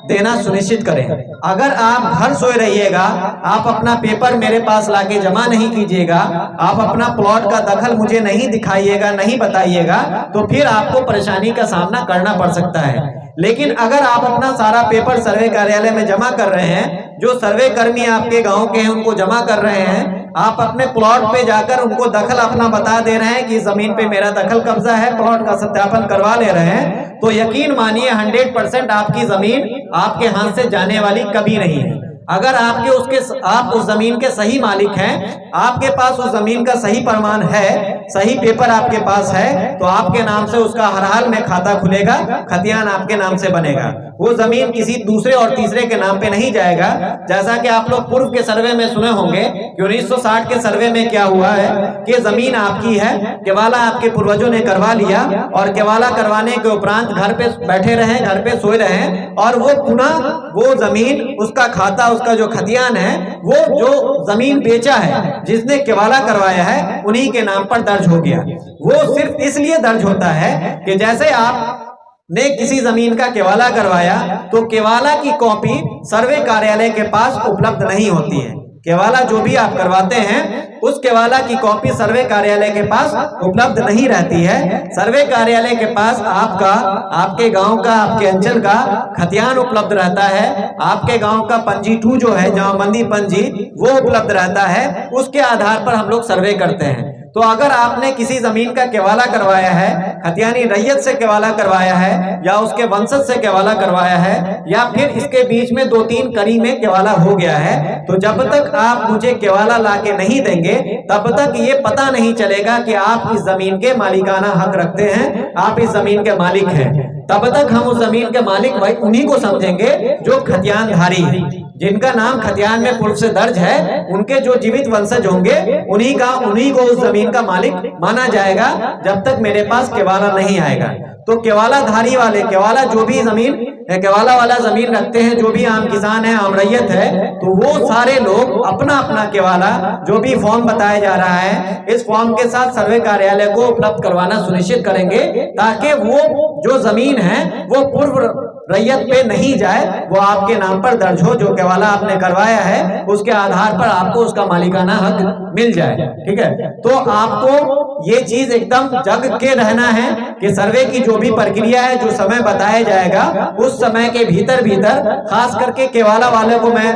देना सुनिश्चित करें। अगर आप घर सोए रहिएगा, आप अपना पेपर मेरे पास लाके जमा नहीं कीजिएगा, आप अपना प्लॉट का दखल मुझे नहीं दिखाइएगा, नहीं बताइएगा, तो फिर आपको परेशानी का सामना करना पड़ सकता है। लेकिन अगर आप अपना सारा पेपर सर्वे कार्यालय में जमा कर रहे हैं, जो सर्वे कर्मी आपके गांव के हैं उनको जमा कर रहे हैं, आप अपने प्लॉट पे जाकर उनको दखल अपना बता दे रहे हैं कि जमीन पे मेरा दखल कब्जा है, प्लॉट का सत्यापन करवा ले रहे हैं, तो यकीन मानिए 100% आपकी जमीन आपके हाथ से जाने वाली कभी नहीं है। अगर आप उस जमीन के सही मालिक हैं, आपके पास उस जमीन का सही प्रमाण है, सही पेपर आपके पास है, तो आपके नाम से उसका हर हाल में खाता खुलेगा, खतियान आपके नाम से बनेगा। वो जमीन किसी दूसरे और तीसरे के नाम पे नहीं जाएगा। जैसा कि आप लोग पूर्व के सर्वे में सुने होंगे कि 1960 के सर्वे में क्या हुआ है कि जमीन आपकी है, केवाला आपके पूर्वजों ने करवा लिया और केवाला करवाने के उपरांत घर पे बैठे रहे, घर पे सोए रहे और वो पुनः वो जमीन, उसका खाता, उसका जो खतियान है, वो जो जमीन बेचा है, जिसने केवाला करवाया है, उन्हीं के नाम पर दर्ज हो गया। वो सिर्फ इसलिए दर्ज होता है कि जैसे आप ने किसी जमीन का केवाला करवाया तो केवाला की कॉपी सर्वे कार्यालय के पास उपलब्ध नहीं होती है। केवाला जो भी आप करवाते हैं उस केवाला की कॉपी सर्वे कार्यालय के पास उपलब्ध नहीं रहती है। सर्वे कार्यालय के पास आपका, आपके गांव का, आपके अंचल का खतियान उपलब्ध रहता है। आपके गांव का पंजी 2 जो है, जमाबंदी पंजी, वो उपलब्ध रहता है। उसके आधार पर हम लोग सर्वे करते हैं। तो अगर आपने किसी जमीन का केवाला करवाया है, खतियानी रैयत से केवाला करवाया है या उसके वंशज से केवाला करवाया है या फिर इसके बीच में 2-3 कड़ी में केवाला हो गया है, तो जब तक आप मुझे केवाला लाके नहीं देंगे तब तक ये पता नहीं चलेगा कि आप इस जमीन के मालिकाना हक रखते हैं, आप इस जमीन के मालिक हैं। तब तक हम उस जमीन के मालिक भाई उन्हीं को समझेंगे जो खतियानधारी है, जिनका नाम खतियान में पूर्व से दर्ज है। उनके जो जीवित वंशज होंगे उन्हीं को उस जमीन का मालिक माना जाएगा जब तक मेरे पास केवाला नहीं आएगा। तो केवाला धारी वाले, केवाला जो भी जमीन, केवाला वाला जमीन रखते हैं, जो भी आम किसान है, आम रैयत है, तो वो सारे लोग अपना अपना केवाला, जो भी फॉर्म बताया जा रहा है, इस फॉर्म के साथ सर्वे कार्यालय को उपलब्ध करवाना सुनिश्चित करेंगे ताकि वो जो जमीन है वो पूर्व रैयत पे नहीं जाए, वो आपके नाम पर दर्ज हो। जो केवाला आपने करवाया है उसके आधार पर आपको उसका मालिकाना हक मिल जाए। ठीक है, तो आपको ये चीज एकदम जग के रहना है कि सर्वे की जो भी प्रक्रिया है, जो समय बताया जाएगा, उस समय के भीतर खास करके केवाला वाले को मैं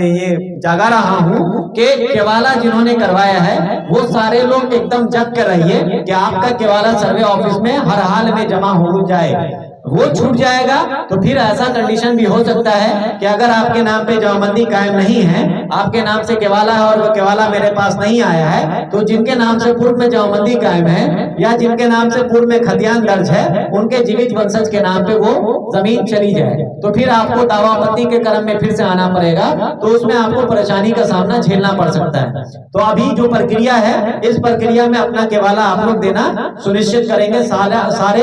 ये जागा रहा हूँ कि केवाला जिन्होंने करवाया है वो सारे लोग एकदम जग कर रहिए कि आपका केवाला सर्वे ऑफिस में हर हाल में जमा हो जाए। वो छूट जाएगा तो फिर ऐसा कंडीशन भी हो सकता है कि अगर आपके नाम पे जमाबंदी कायम नहीं है, आपके नाम से केवाला है और वो केवाला मेरे पास नहीं आया है, तो जिनके नाम से पूर्व में जमाबंदी कायम है या जिनके नाम से पूर्व में खतियान दर्ज है, उनके जीवित वंशज के नाम पे वो जमीन चली जाए तो फिर आपको दावा आपत्ति के क्रम में फिर से आना पड़ेगा, तो उसमें आपको परेशानी का सामना झेलना पड़ सकता है। तो अभी जो प्रक्रिया है, इस प्रक्रिया में अपना केवाला आप लोग देना सुनिश्चित करेंगे, सारे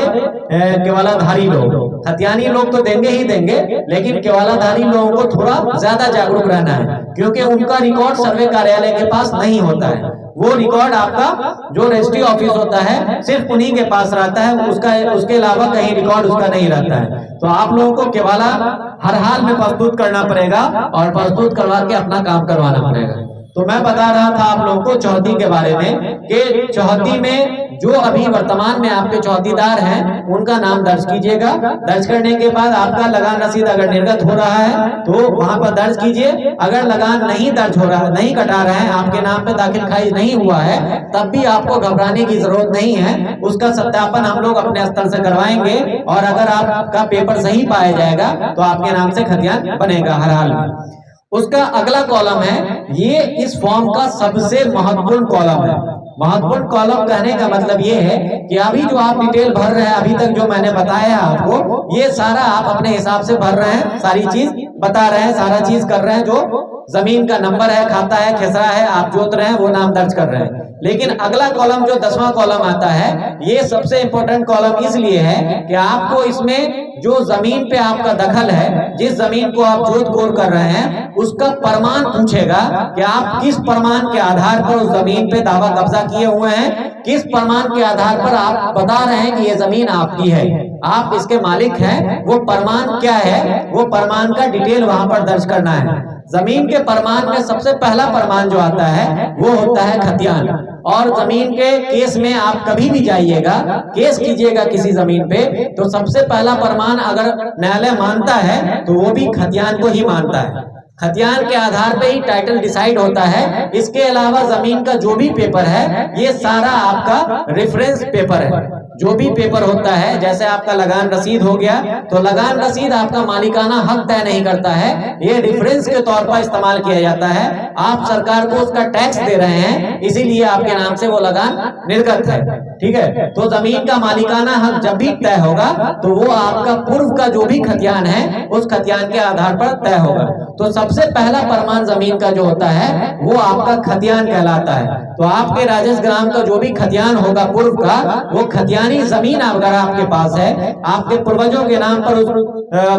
केवालाधारी लोग तो देंगे ही देंगे, लेकिन केवलाधारी लोगों को थोड़ा ज्यादा जागरूक रहना है, क्योंकि उनका रिकॉर्ड सर्वे कार्यालय के पास नहीं होता है। वो रिकॉर्ड आपका जो रजिस्ट्री ऑफिस होता है सिर्फ उन्हीं के पास रहता है, उसके अलावा कहीं रिकॉर्ड उसका नहीं रहता है। तो आप लोगों को केवला हर हाल में प्रस्तुत करना पड़ेगा और प्रस्तुत करवा के अपना काम करवाना पड़ेगा। तो मैं बता रहा था आप लोगों को चौहद्दी के बारे में कि चौहद्दी में जो अभी वर्तमान में आपके चौहद्दीदार हैं उनका नाम दर्ज कीजिएगा। दर्ज करने के बाद आपका लगान रसीद अगर निर्गत हो रहा है तो वहां पर दर्ज कीजिए। अगर लगान नहीं दर्ज हो रहा, नहीं कटा रहे हैं, आपके नाम पे दाखिल खारिज नहीं हुआ है, तब भी आपको घबराने की जरूरत नहीं है। उसका सत्यापन हम लोग अपने स्तर से करवाएंगे और अगर आपका पेपर सही पाया जाएगा तो आपके नाम से खतियान बनेगा हर हाल में। उसका अगला कॉलम है, ये इस फॉर्म का सबसे महत्वपूर्ण कॉलम है। महत्वपूर्ण कॉलम कहने का मतलब ये है कि अभी जो आप डिटेल भर रहे हैं, अभी तक जो मैंने बताया आपको, ये सारा आप अपने हिसाब से भर रहे हैं, सारी चीज बता रहे हैं, सारा चीज कर रहे हैं। जो जमीन का नंबर है, खाता है, खेसरा है, आप जोत रहे हैं, वो नाम दर्ज कर रहे हैं। लेकिन अगला कॉलम जो 10वां कॉलम आता है, ये सबसे इंपॉर्टेंट कॉलम इसलिए है कि आपको इसमें जो जमीन पे आपका दखल है, जिस जमीन को आप जोत कोर कर रहे हैं, उसका प्रमाण पूछेगा कि आप किस प्रमाण के आधार पर उस जमीन पे दावा कब्जा किए हुए हैं, किस प्रमाण के आधार पर आप बता रहे हैं कि ये जमीन आपकी है, आप इसके मालिक हैं। वो प्रमाण क्या है, वो प्रमाण का डिटेल वहां पर दर्ज करना है। जमीन के प्रमाण में सबसे पहला प्रमाण जो आता है वो होता है खतियान। और जमीन के केस में आप कभी भी जाइएगा, केस कीजिएगा किसी जमीन पे, तो सबसे पहला प्रमाण अगर न्यायालय मानता है तो वो भी खतियान को ही मानता है। खतियान के आधार पे ही टाइटल डिसाइड होता है। इसके अलावा जमीन का जो भी पेपर है, ये सारा आपका रेफरेंस पेपर है। जो भी पेपर होता है, जैसे आपका लगान रसीद हो गया, तो लगान रसीद आपका मालिकाना हक तय नहीं करता है, ये रेफरेंस के तौर पर इस्तेमाल किया जाता है। आप सरकार को उसका टैक्स दे रहे हैं, इसीलिए आपके नाम से वो लगान निर्गत है। ठीक है, तो जमीन का मालिकाना हक जब भी तय होगा तो वो आपका पूर्व का जो भी खतियान है, उस खतियान के आधार पर तय होगा। तो सबसे पहला प्रमाण जमीन का जो होता है वो आपका खतियान कहलाता है। तो आपके राजस्व ग्राम का जो भी खतियान होगा पूर्व का, वो खतियानी जमीन अगर आपके पास है, आपके पूर्वजों के नाम पर उस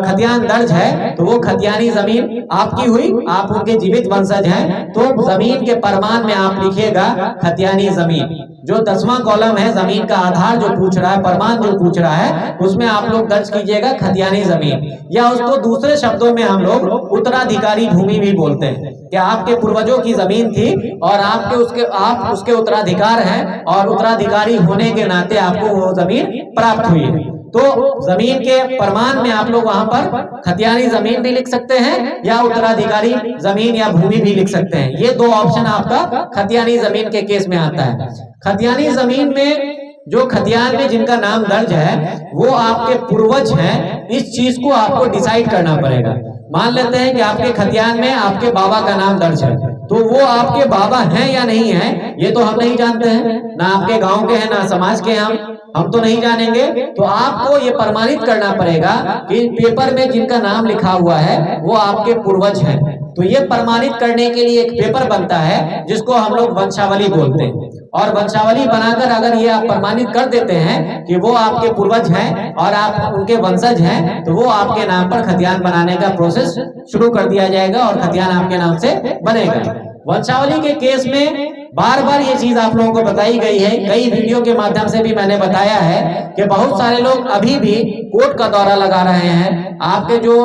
खतियान दर्ज है, तो वो खतियानी जमीन आपकी हुई, आप उनके जीवित वंशज हैं। तो जमीन के प्रमाण में आप लिखिएगा खतियानी जमीन। जो 10वां कॉलम है, जमीन का आधार जो पूछ रहा है, प्रमाण जो पूछ रहा है, उसमें आप लोग दर्ज कीजिएगा खतियानी जमीन, या उसको दूसरे शब्दों में हम लोग उत्तराधिकारी भूमि भी बोलते हैं कि आपके पूर्वजों की जमीन थी और आप उसके उत्तराधिकार हैं और उत्तराधिकारी होने के नाते आपको वो जमीन प्राप्त हुई है। तो जमीन के प्रमाण में आप लोग वहां पर खतियानी जमीन भी लिख सकते हैं या उत्तराधिकारी जमीन या भूमि भी लिख सकते हैं। ये दो ऑप्शन आपका खतियानी जमीन के केस में आता है। खतियानी जमीन में जो खतियान में जिनका नाम दर्ज है वो आपके पूर्वज हैं, इस चीज को आपको डिसाइड करना पड़ेगा। मान लेते हैं कि आपके खतियान में आपके बाबा का नाम दर्ज है, तो वो आपके बाबा हैं या नहीं है ये तो हम नहीं जानते हैं, ना आपके गांव के हैं ना समाज के, हम तो नहीं जानेंगे। तो आपको ये प्रमाणित करना पड़ेगा कि पेपर में जिनका नाम लिखा हुआ है वो आपके पूर्वज हैं। तो ये प्रमाणित करने के लिए एक पेपर बनता है जिसको हम लोग वंशावली बोलते हैं। और वंशावली बनाकर अगर ये आप प्रमाणित कर देते हैं कि वो आपके पूर्वज हैं और आप उनके वंशज हैं, तो वो आपके नाम पर खतियान बनाने का प्रोसेस शुरू कर दिया जाएगा और खतियान आपके नाम से बनेगा। वंशावली के केस में बार बार ये चीज आप लोगों को बताई गई है, कई वीडियो के माध्यम से भी मैंने बताया है कि बहुत सारे लोग अभी भी कोर्ट का दौरा लगा रहे हैं। आपके जो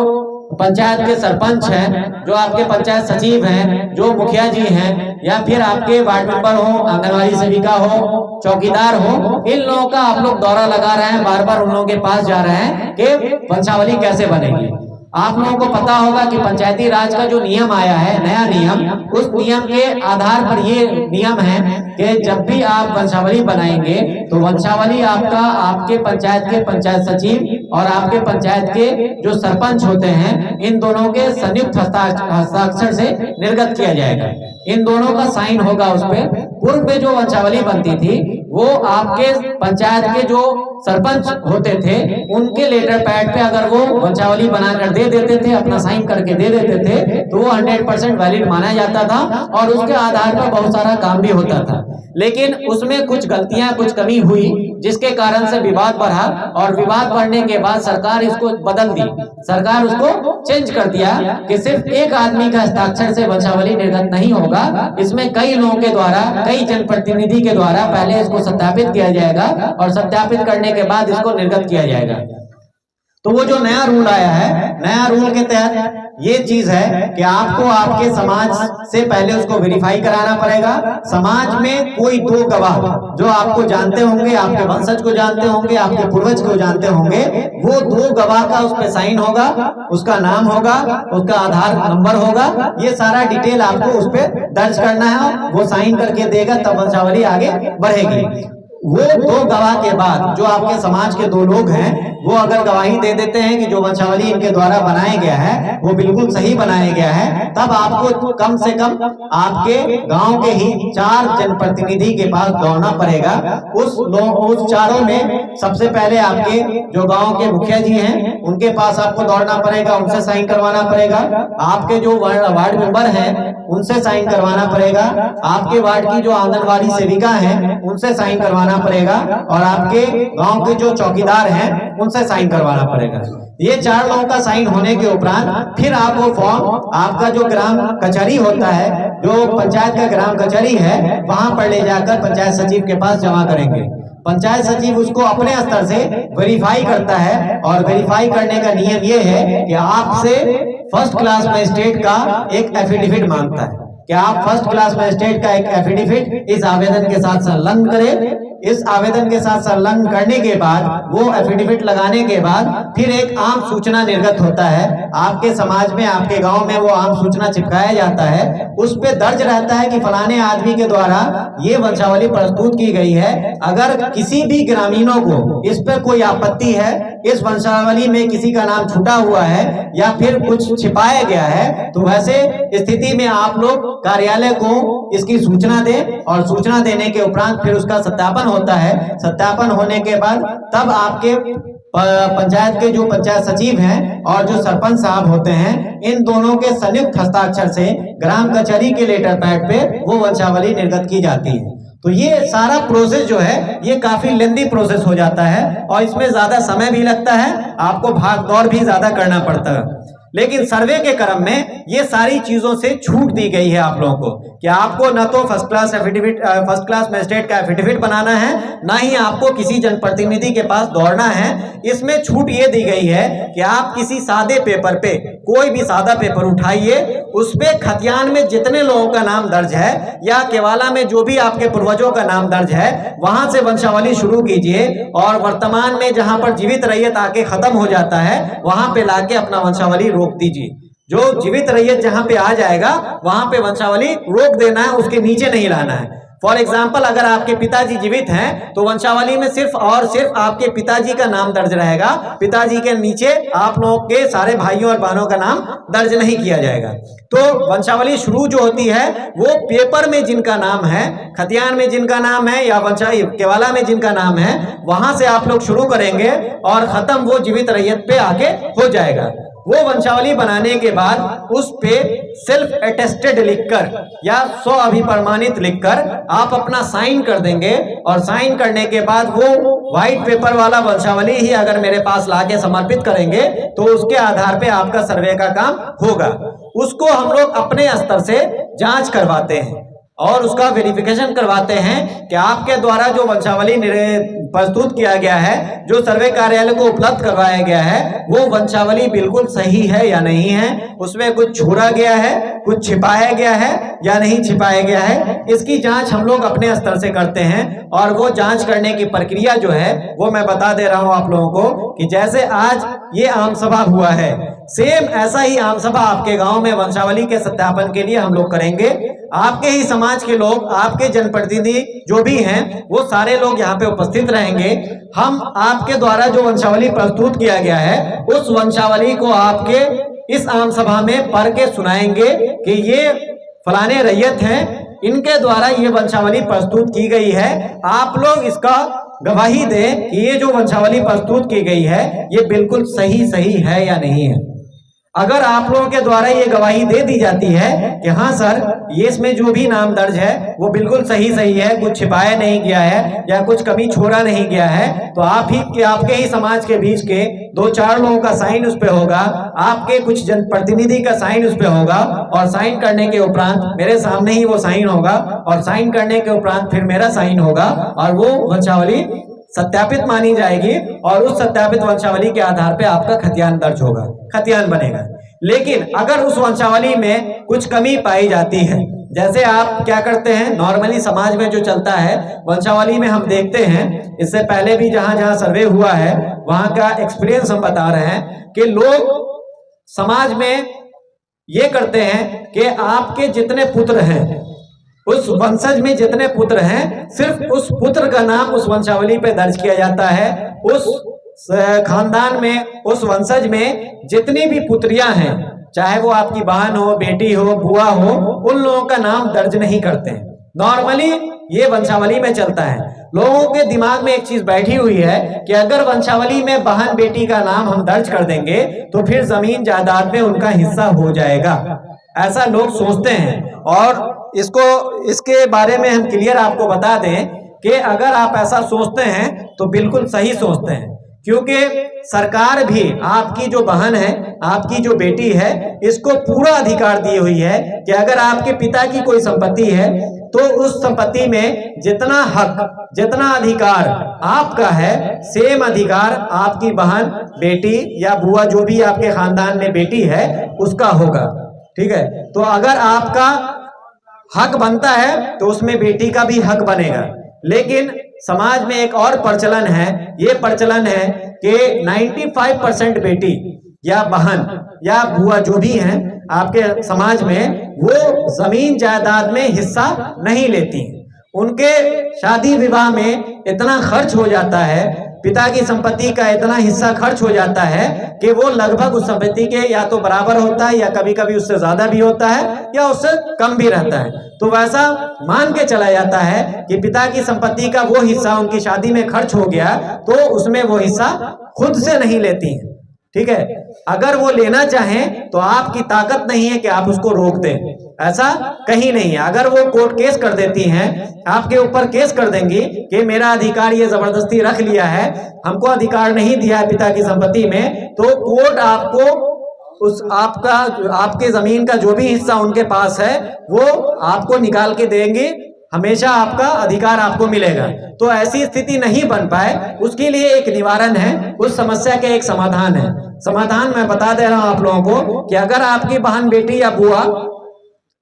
पंचायत के सरपंच हैं, जो आपके पंचायत सचिव हैं, जो मुखिया जी हैं, या फिर आपके वार्ड मेंबर हो, आंगनबाड़ी सेविका हो, चौकीदार हो, इन लोगों का आप लोग दौरा लगा रहे हैं, बार बार उन लोगों के पास जा रहे हैं कि वंशावली कैसे बनेगी। आप लोगों को पता होगा कि पंचायती राज का जो नियम आया है, नया नियम, उस नियम के आधार पर ये नियम है कि जब भी आप वंशावली बनाएंगे तो वंशावली आपका आपके पंचायत के पंचायत सचिव और आपके पंचायत के जो सरपंच होते हैं, इन दोनों के संयुक्त हस्ताक्षर से निर्गत किया जाएगा। इन दोनों का साइन होगा उस पे। पूर्व में जो वंशावली बनती थी वो आपके पंचायत के जो सरपंच होते थे उनके लेटर पैड पे अगर वो वंशावली बनाकर दे देते थे, अपना साइन करके दे देते थे, तो वो 100% वैलिड माना जाता था और उसके आधार पर बहुत सारा काम भी होता था। लेकिन उसमें कुछ गलतियां, कुछ कमी हुई, जिसके कारण से विवाद बढ़ा और विवाद बढ़ने के बाद सरकार इसको बदल दी। सरकार उसको चेंज कर दिया कि सिर्फ एक आदमी का हस्ताक्षर से वंशावली निर्गत नहीं होगा, इसमें कई लोगों के द्वारा, कई जनप्रतिनिधि के द्वारा पहले इसको सत्यापित किया जाएगा और सत्यापित करने के बाद इसको निर्गत किया जाएगा। तो वो जो नया रूल आया है, नया रूल के तहत ये चीज है कि आपको आपके समाज से पहले उसको वेरीफाई कराना पड़ेगा। समाज में कोई दो गवाह जो आपको जानते होंगे, आपके वंशज को जानते होंगे, आपके पूर्वज को जानते होंगे, वो दो गवाह का उस पे साइन होगा, उसका नाम होगा, उसका आधार नंबर होगा, ये सारा डिटेल आपको उस पे दर्ज करना है। वो साइन करके देगा तब वंशावली आगे बढ़ेगी। वो दो गवाह के बाद जो आपके समाज के दो लोग हैं वो अगर गवाही दे देते हैं कि जो वंशावली इनके द्वारा बनाया गया है वो बिल्कुल सही बनाया गया है, तब आपको कम से कम आपके गांव के ही 4 जनप्रतिनिधि के पास दौड़ना पड़ेगा। उस चारों में सबसे पहले आपके जो गांव के मुखिया जी हैं उनके पास आपको दौड़ना पड़ेगा, उनसे साइन करवाना पड़ेगा। आपके जो वार्ड मेंबर हैं उनसे साइन करवाना पड़ेगा। आपके वार्ड की जो आंगनबाड़ी सेविका हैं उनसे साइन करवाना पड़ेगा और आपके गांव के जो चौकीदार हैं उनसे साइन करवाना पड़ेगा। ये 4 लोगों का साइन होने के उपरांत फिर आप वो फॉर्म आपका जो ग्राम कचहरी होता है, जो पंचायत का ग्राम कचहरी है, वहां पर ले जाकर पंचायत सचिव के पास जमा करेंगे। पंचायत सचिव उसको अपने स्तर से वेरीफाई करता है और वेरीफाई करने का नियम ये है कि आपसे फर्स्ट क्लास मजिस्ट्रेट का एक एफिडेविट मांगता है कि आप फर्स्ट क्लास मजिस्ट्रेट का एक एफिडेविट इस आवेदन के साथ संलग्न करें। इस आवेदन के साथ संलग्न करने के बाद वो एफिडेविट लगाने के बाद फिर एक आम सूचना निर्गत होता है। आपके समाज में, आपके गांव में वो आम सूचना चिपकाया जाता है। उस पे दर्ज रहता है कि फलाने आदमी के द्वारा ये वंशावली प्रस्तुत की गई है। अगर किसी भी ग्रामीणों को इस पे कोई आपत्ति है, इस वंशावली में किसी का नाम छूटा हुआ है या फिर कुछ छिपाया गया है, तो वैसे स्थिति में आप लोग कार्यालय को इसकी सूचना दें और सूचना देने के उपरांत फिर उसका सत्यापन होता है। सत्यापन होने के बाद तब आपके पंचायत के जो पंचायत सचिव हैं और जो सरपंच साहब होते हैं, इन दोनों के संयुक्त हस्ताक्षर से ग्राम कचहरी के लेटर पैड पे वो वंशावली निर्गत की जाती है। तो ये सारा प्रोसेस जो है ये काफी लेंदी प्रोसेस हो जाता है और इसमें ज्यादा समय भी लगता है, आपको भाग दौड़ भी ज्यादा करना पड़ता है। लेकिन सर्वे के क्रम में ये सारी चीजों से छूट दी गई है आप लोगों को कि आपको न तो फर्स्ट क्लास मजिस्ट्रेट का एफिडेविट बनाना है, ना ही आपको किसी जनप्रतिनिधि के पास दौड़ना है। इसमें छूट ये दी गई है कि आप किसी सादे पेपर पे, कोई भी सादा पेपर उठाइए, उस पे खतियान में जितने लोगों का नाम दर्ज है या केवाला में जो भी आपके पूर्वजों का नाम दर्ज है वहां से वंशावली शुरू कीजिए और वर्तमान में जहां पर जीवित रैयत आके खत्म हो जाता है वहां पे लाके अपना वंशावली रोक दीजिए। जो जीवित रैयत जहां पे आ जाएगा वहां पे वंशावली रोक देना है, उसके नीचे नहीं लाना है। फॉर एग्जाम्पल, अगर आपके पिताजी जीवित हैं तो वंशावली में सिर्फ और सिर्फ आपके पिताजी का नाम दर्ज रहेगा, पिताजी के नीचे आप लोगों के सारे भाइयों और बहनों का नाम दर्ज नहीं किया जाएगा। तो वंशावली शुरू जो होती है वो पेपर में जिनका नाम है, खतियान में जिनका नाम है या केवाला में जिनका नाम है, वहां से आप लोग शुरू करेंगे और खत्म वो जीवित रैयत पे आके हो जाएगा। वो वंशावली बनाने के बाद उस पे सेल्फ अटेस्टेड लिखकर या स्व अभिप्रमाणित लिखकर आप अपना साइन कर देंगे और साइन करने के बाद वो व्हाइट पेपर वाला वंशावली ही अगर मेरे पास लाके समर्पित करेंगे तो उसके आधार पे आपका सर्वे का काम होगा। उसको हम लोग अपने स्तर से जांच करवाते हैं और उसका वेरिफिकेशन करवाते हैं कि आपके द्वारा जो वंशावली प्रस्तुत किया गया है, जो सर्वे कार्यालय को उपलब्ध करवाया गया है, वो वंशावली बिल्कुल सही है या नहीं है, उसमें कुछ छोड़ा गया है, कुछ छिपाया गया है या नहीं छिपाया गया है। इसकी जांच हम लोग अपने स्तर से करते हैं और वो जांच करने की प्रक्रिया जो है वो मैं बता दे रहा हूं आप लोगों को कि जैसे आज ये आम सभा हुआ है, सेम ऐसा ही आम सभा आपके गांव में वंशावली के सत्यापन के लिए हम लोग करेंगे। आपके ही समाज के लोग, आपके जनप्रतिनिधि जो भी हैं, वो सारे लोग यहाँ पे उपस्थित रहेंगे। हम आपके द्वारा जो वंशावली प्रस्तुत किया गया है उस वंशावली को आपके इस आम सभा में पढ़ के सुनाएंगे कि ये फलाने रैयत हैं, इनके द्वारा ये वंशावली प्रस्तुत की गई है। आप लोग इसका गवाही दें कि ये जो वंशावली प्रस्तुत की गई है ये बिल्कुल सही है या नहीं है। अगर आप लोगों के द्वारा ये गवाही दे दी जाती है कि हाँ सर, ये इसमें जो भी नाम दर्ज है वो बिल्कुल सही है, कुछ छिपाया नहीं गया है या कुछ कमी छोड़ा नहीं गया है, तो आपके ही समाज के बीच के 2-4 लोगों का साइन उस पे होगा, आपके कुछ जनप्रतिनिधि का साइन उस पे होगा, और साइन करने के उपरांत मेरे सामने ही वो साइन होगा, और साइन करने के उपरांत फिर मेरा साइन होगा, और वो वंशावली सत्यापित मानी जाएगी, और उस सत्यापित वंशावली के आधार पे आपका खतियान दर्ज होगा, खतियान बनेगा। लेकिन अगर उस वंशावली में कुछ कमी पाई जाती है, जैसे आप क्या करते हैं, नॉर्मली समाज में जो चलता है वंशावली में हम देखते हैं, इससे पहले भी जहां जहां सर्वे हुआ है वहां का एक्सपीरियंस हम बता रहे हैं कि लोग समाज में ये करते हैं कि आपके जितने पुत्र हैं, उस वंशज में जितने पुत्र हैं, सिर्फ उस पुत्र का नाम उस वंशावली पे दर्ज किया जाता है। उस खानदान में, उस वंशज में जितनी भी पुत्रियां हैं, चाहे वो आपकी बहन हो, बेटी हो, बुआ हो, उन लोगों का नाम दर्ज नहीं करते हैं। नॉर्मली ये वंशावली में चलता है। लोगों के दिमाग में एक चीज बैठी हुई है कि अगर वंशावली में बहन बेटी का नाम हम दर्ज कर देंगे तो फिर जमीन जायदाद में उनका हिस्सा हो जाएगा, ऐसा लोग सोचते हैं। और इसके बारे में हम क्लियर आपको बता दें कि अगर आप ऐसा सोचते हैं तो बिल्कुल सही सोचते हैं, क्योंकि सरकार भी आपकी जो बहन है, आपकी जो बेटी है, इसको पूरा अधिकार दी हुई है कि अगर आपके पिता की कोई संपत्ति है तो उस संपत्ति में जितना हक, जितना अधिकार आपका है, सेम अधिकार आपकी बहन, बेटी या बुआ जो भी आपके खानदान में बेटी है उसका होगा। ठीक है, तो अगर आपका हक बनता है तो उसमें बेटी का भी हक बनेगा। लेकिन समाज में एक और प्रचलन है, ये प्रचलन है कि 95% बेटी या बहन या बुआ जो भी हैं आपके समाज में, वो जमीन जायदाद में हिस्सा नहीं लेती। उनके शादी विवाह में इतना खर्च हो जाता है, पिता की संपत्ति का इतना हिस्सा खर्च हो जाता है कि वो लगभग उस संपत्ति के या तो बराबर होता है या कभी कभी उससे ज्यादा भी होता है या उससे कम भी रहता है। तो वैसा मान के चला जाता है कि पिता की संपत्ति का वो हिस्सा उनकी शादी में खर्च हो गया तो उसमें वो हिस्सा खुद से नहीं लेती हैं। ठीक है, अगर वो लेना चाहें तो आपकी ताकत नहीं है कि आप उसको रोक दें, ऐसा कहीं नहीं है। अगर वो कोर्ट केस कर देती हैं, आपके ऊपर केस कर देंगी कि मेरा अधिकार ये जबरदस्ती रख लिया है, हमको अधिकार नहीं दिया है पिता की संपत्ति में, तो कोर्ट आपको आपके जमीन का जो भी हिस्सा उनके पास है वो आपको निकाल के देंगे, हमेशा आपका अधिकार आपको मिलेगा। तो ऐसी स्थिति नहीं बन पाए, उसके लिए एक निवारण है, उस समस्या के एक समाधान है। समाधान मैं बता दे रहा हूं आप लोगों को कि अगर आपकी बहन, बेटी या बुआ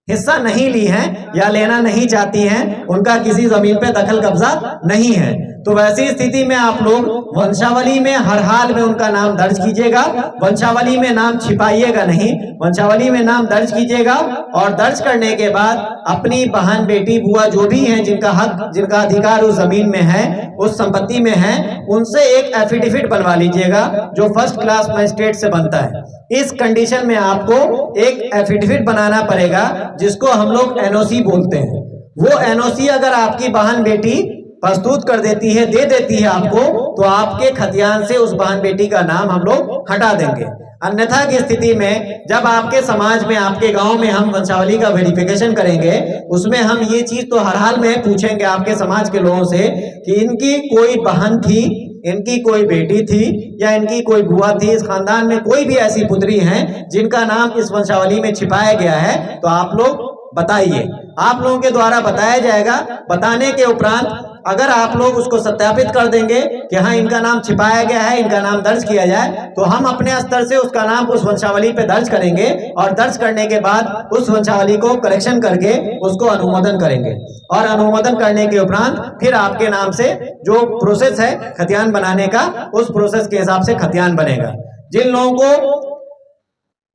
हिस्सा नहीं ली है या लेना नहीं चाहती हैं, उनका किसी जमीन पे दखल कब्जा नहीं है, तो वैसी स्थिति में आप लोग वंशावली में हर हाल में उनका नाम दर्ज कीजिएगा। वंशावली में नाम छिपाइएगा नहीं, वंशावली में नाम दर्ज कीजिएगा, और दर्ज करने के बाद अपनी बहन, बेटी, बुआ जो भी हैं जिनका हक, जिनका अधिकार उस जमीन में है, उस संपत्ति में है, उनसे एक एफिडेविट बनवा लीजिएगा जो फर्स्ट क्लास मजिस्ट्रेट से बनता है। इस कंडीशन में आपको एक एफिडेविट बनाना पड़ेगा जिसको हम लोग एनओसी बोलते हैं। वो एनओसी अगर आपकी बहन, बेटी प्रस्तुत कर देती है, दे देती है आपको, तो आपके खतियान से उस बहन, बेटी का नाम हम लोग हटा देंगे। अन्यथा की स्थिति में जब आपके समाज में, आपके गांव में हम वंशावली का वेरिफिकेशन करेंगे, उसमें हम ये चीज तो हर हाल में पूछेंगे आपके समाज के लोगों से कि इनकी कोई बहन थी, इनकी कोई बेटी थी या इनकी कोई बुआ थी, इस खानदान में कोई भी ऐसी पुत्री हैं जिनका नाम इस वंशावली में छिपाया गया है, तो आप लोग बताइए। आप लोगों के द्वारा बताया जाएगा। बताने के उपरांत अगर आप लोग उसको सत्यापित कर देंगे कि हाँ इनका नाम छिपाया गया है, इनका नाम दर्ज किया जाए, तो हम अपने स्तर से उसका नाम उस वंशावली पे दर्ज करेंगे, और दर्ज करने के बाद उस वंशावली को करेक्शन करके उसको अनुमोदन करेंगे, और अनुमोदन करने के उपरांत फिर आपके नाम से जो प्रोसेस है खतियान बनाने का, उस प्रोसेस के हिसाब से खतियान बनेगा। जिन लोगों को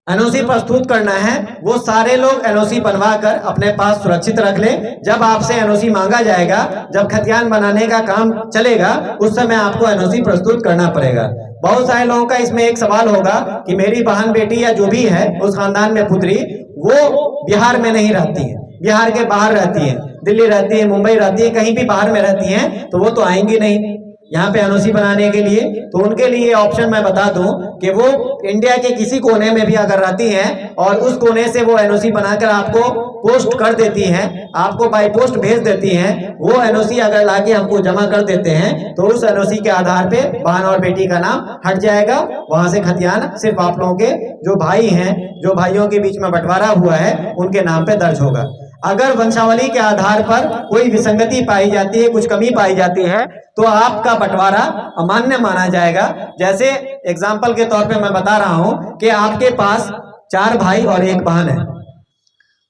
एनओसी प्रस्तुत करना है वो सारे लोग एनओसी बनवा कर अपने पास सुरक्षित रख लें। जब आपसे एनओसी मांगा जाएगा, जब खतियान बनाने का काम चलेगा, उस समय आपको एनओसी प्रस्तुत करना पड़ेगा। बहुत सारे लोगों का इसमें एक सवाल होगा कि मेरी बहन, बेटी या जो भी है उस खानदान में पुत्री, वो बिहार में नहीं रहती है, बिहार के बाहर रहती हैं, दिल्ली रहती है, मुंबई रहती है, कहीं भी बाहर में रहती हैं, तो वो तो आएंगी नहीं यहाँ पे एनओसी बनाने के लिए। तो उनके लिए ऑप्शन मैं बता दूं कि वो इंडिया के किसी कोने में भी अगर रहती हैं और उस कोने से वो एनओसी बनाकर आपको पोस्ट कर देती हैं, आपको बाय पोस्ट भेज देती हैं, वो एनओसी अगर लाके हमको जमा कर देते हैं तो उस एनओसी के आधार पे बहन और बेटी का नाम हट जाएगा। वहां से खतियान सिर्फ आप लोगों के जो भाई हैं, जो भाइयों के बीच में बंटवारा हुआ है, उनके नाम पे दर्ज होगा। अगर वंशावली के आधार पर कोई विसंगति पाई जाती है, कुछ कमी पाई जाती है, तो आपका बंटवारा अमान्य माना जाएगा। जैसे एग्जाम्पल के तौर पे मैं बता रहा हूं कि आपके पास 4 भाई और 1 बहन है,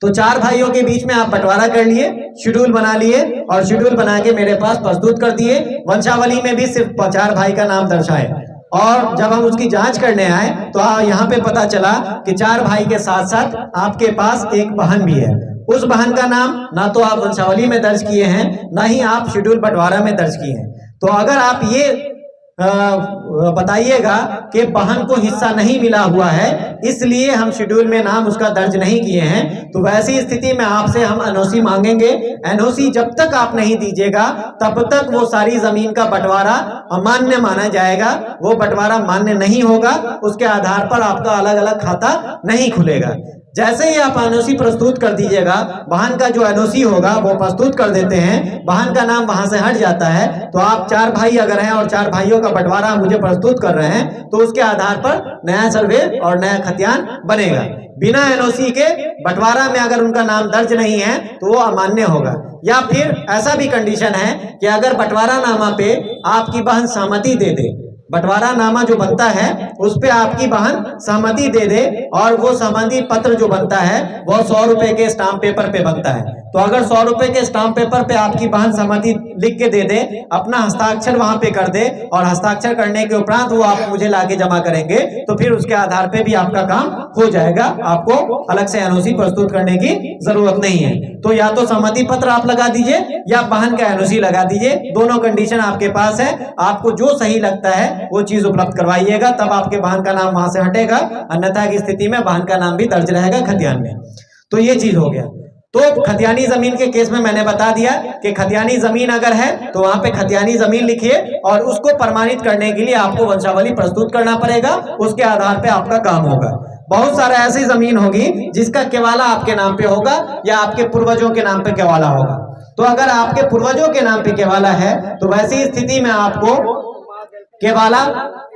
तो 4 भाइयों के बीच में आप बंटवारा कर लिए, शेड्यूल बना लिए और शेड्यूल बना के मेरे पास प्रस्तुत कर दिए। वंशावली में भी सिर्फ 4 भाई का नाम दर्शाए और जब हम उसकी जांच करने आए तो यहाँ पे पता चला कि 4 भाई के साथ साथ आपके पास 1 बहन भी है। उस बहन का नाम ना तो आप वंशावली में दर्ज किए हैं, ना ही आप शेड्यूल बंटवारा में दर्ज किए हैं। तो अगर आप ये बताइएगा कि बहन को हिस्सा नहीं मिला हुआ है, इसलिए हम शेड्यूल में नाम उसका दर्ज नहीं किए हैं, तो वैसी स्थिति में आपसे हम एनओसी मांगेंगे। एनओसी जब तक आप नहीं दीजिएगा तब तक वो सारी जमीन का बंटवारा अमान्य माना जाएगा, वो बंटवारा मान्य नहीं होगा, उसके आधार पर आपका अलग अलग खाता नहीं खुलेगा। जैसे ही आप एनओसी प्रस्तुत कर दीजिएगा, बहन का जो एनओसी होगा वो प्रस्तुत कर देते हैं, बहन का नाम वहां से हट जाता है, तो आप 4 भाई अगर हैं और 4 भाइयों का बंटवारा मुझे प्रस्तुत कर रहे हैं, तो उसके आधार पर नया सर्वे और नया खतियान बनेगा। बिना एनओसी के बंटवारा में अगर उनका नाम दर्ज नहीं है तो वो अमान्य होगा। या फिर ऐसा भी कंडीशन है कि अगर बंटवारा नामा पे आपकी बहन सहमति दे दे, बंटवारा नामा जो बनता है उस पे आपकी बहन सहमति दे दे और वो सहमति पत्र जो बनता है वो 100 रुपए के स्टाम्प पेपर पे बनता है, तो अगर 100 रुपए के स्टाम्प पेपर पे आपकी बहन सहमति लिख के दे दे, अपना हस्ताक्षर वहां पे कर दे और हस्ताक्षर करने के उपरांत वो आप मुझे लाके जमा करेंगे, तो फिर उसके आधार पे भी आपका काम हो जाएगा, आपको अलग से एनओसी प्रस्तुत करने की जरूरत नहीं है। तो या तो सहमति पत्र आप लगा दीजिए या बहन का एनओसी लगा दीजिए, दोनों कंडीशन आपके पास है, आपको जो सही लगता है वो चीज उपलब्ध करवाइएगा, तब आपके बहन का नाम वहां से हटेगा, अन्यथा की स्थिति में बहन का नाम भी दर्ज रहेगा खतियान में। तो ये चीज हो गया। तो खतियानी जमीन के केस में मैंने बता दिया कि खतियानी जमीन अगर है तो वहां पे खतियानी जमीन लिखिए और उसको प्रमाणित करने के लिए आपको वंशावली प्रस्तुत करना पड़ेगा, उसके आधार पे आपका काम होगा। बहुत सारा ऐसी जमीन होगी जिसका केवाला आपके नाम पे होगा या आपके पूर्वजों के नाम पे केवाला होगा। तो अगर आपके पूर्वजों के नाम पे केवाला है तो वैसी स्थिति में आपको केवाला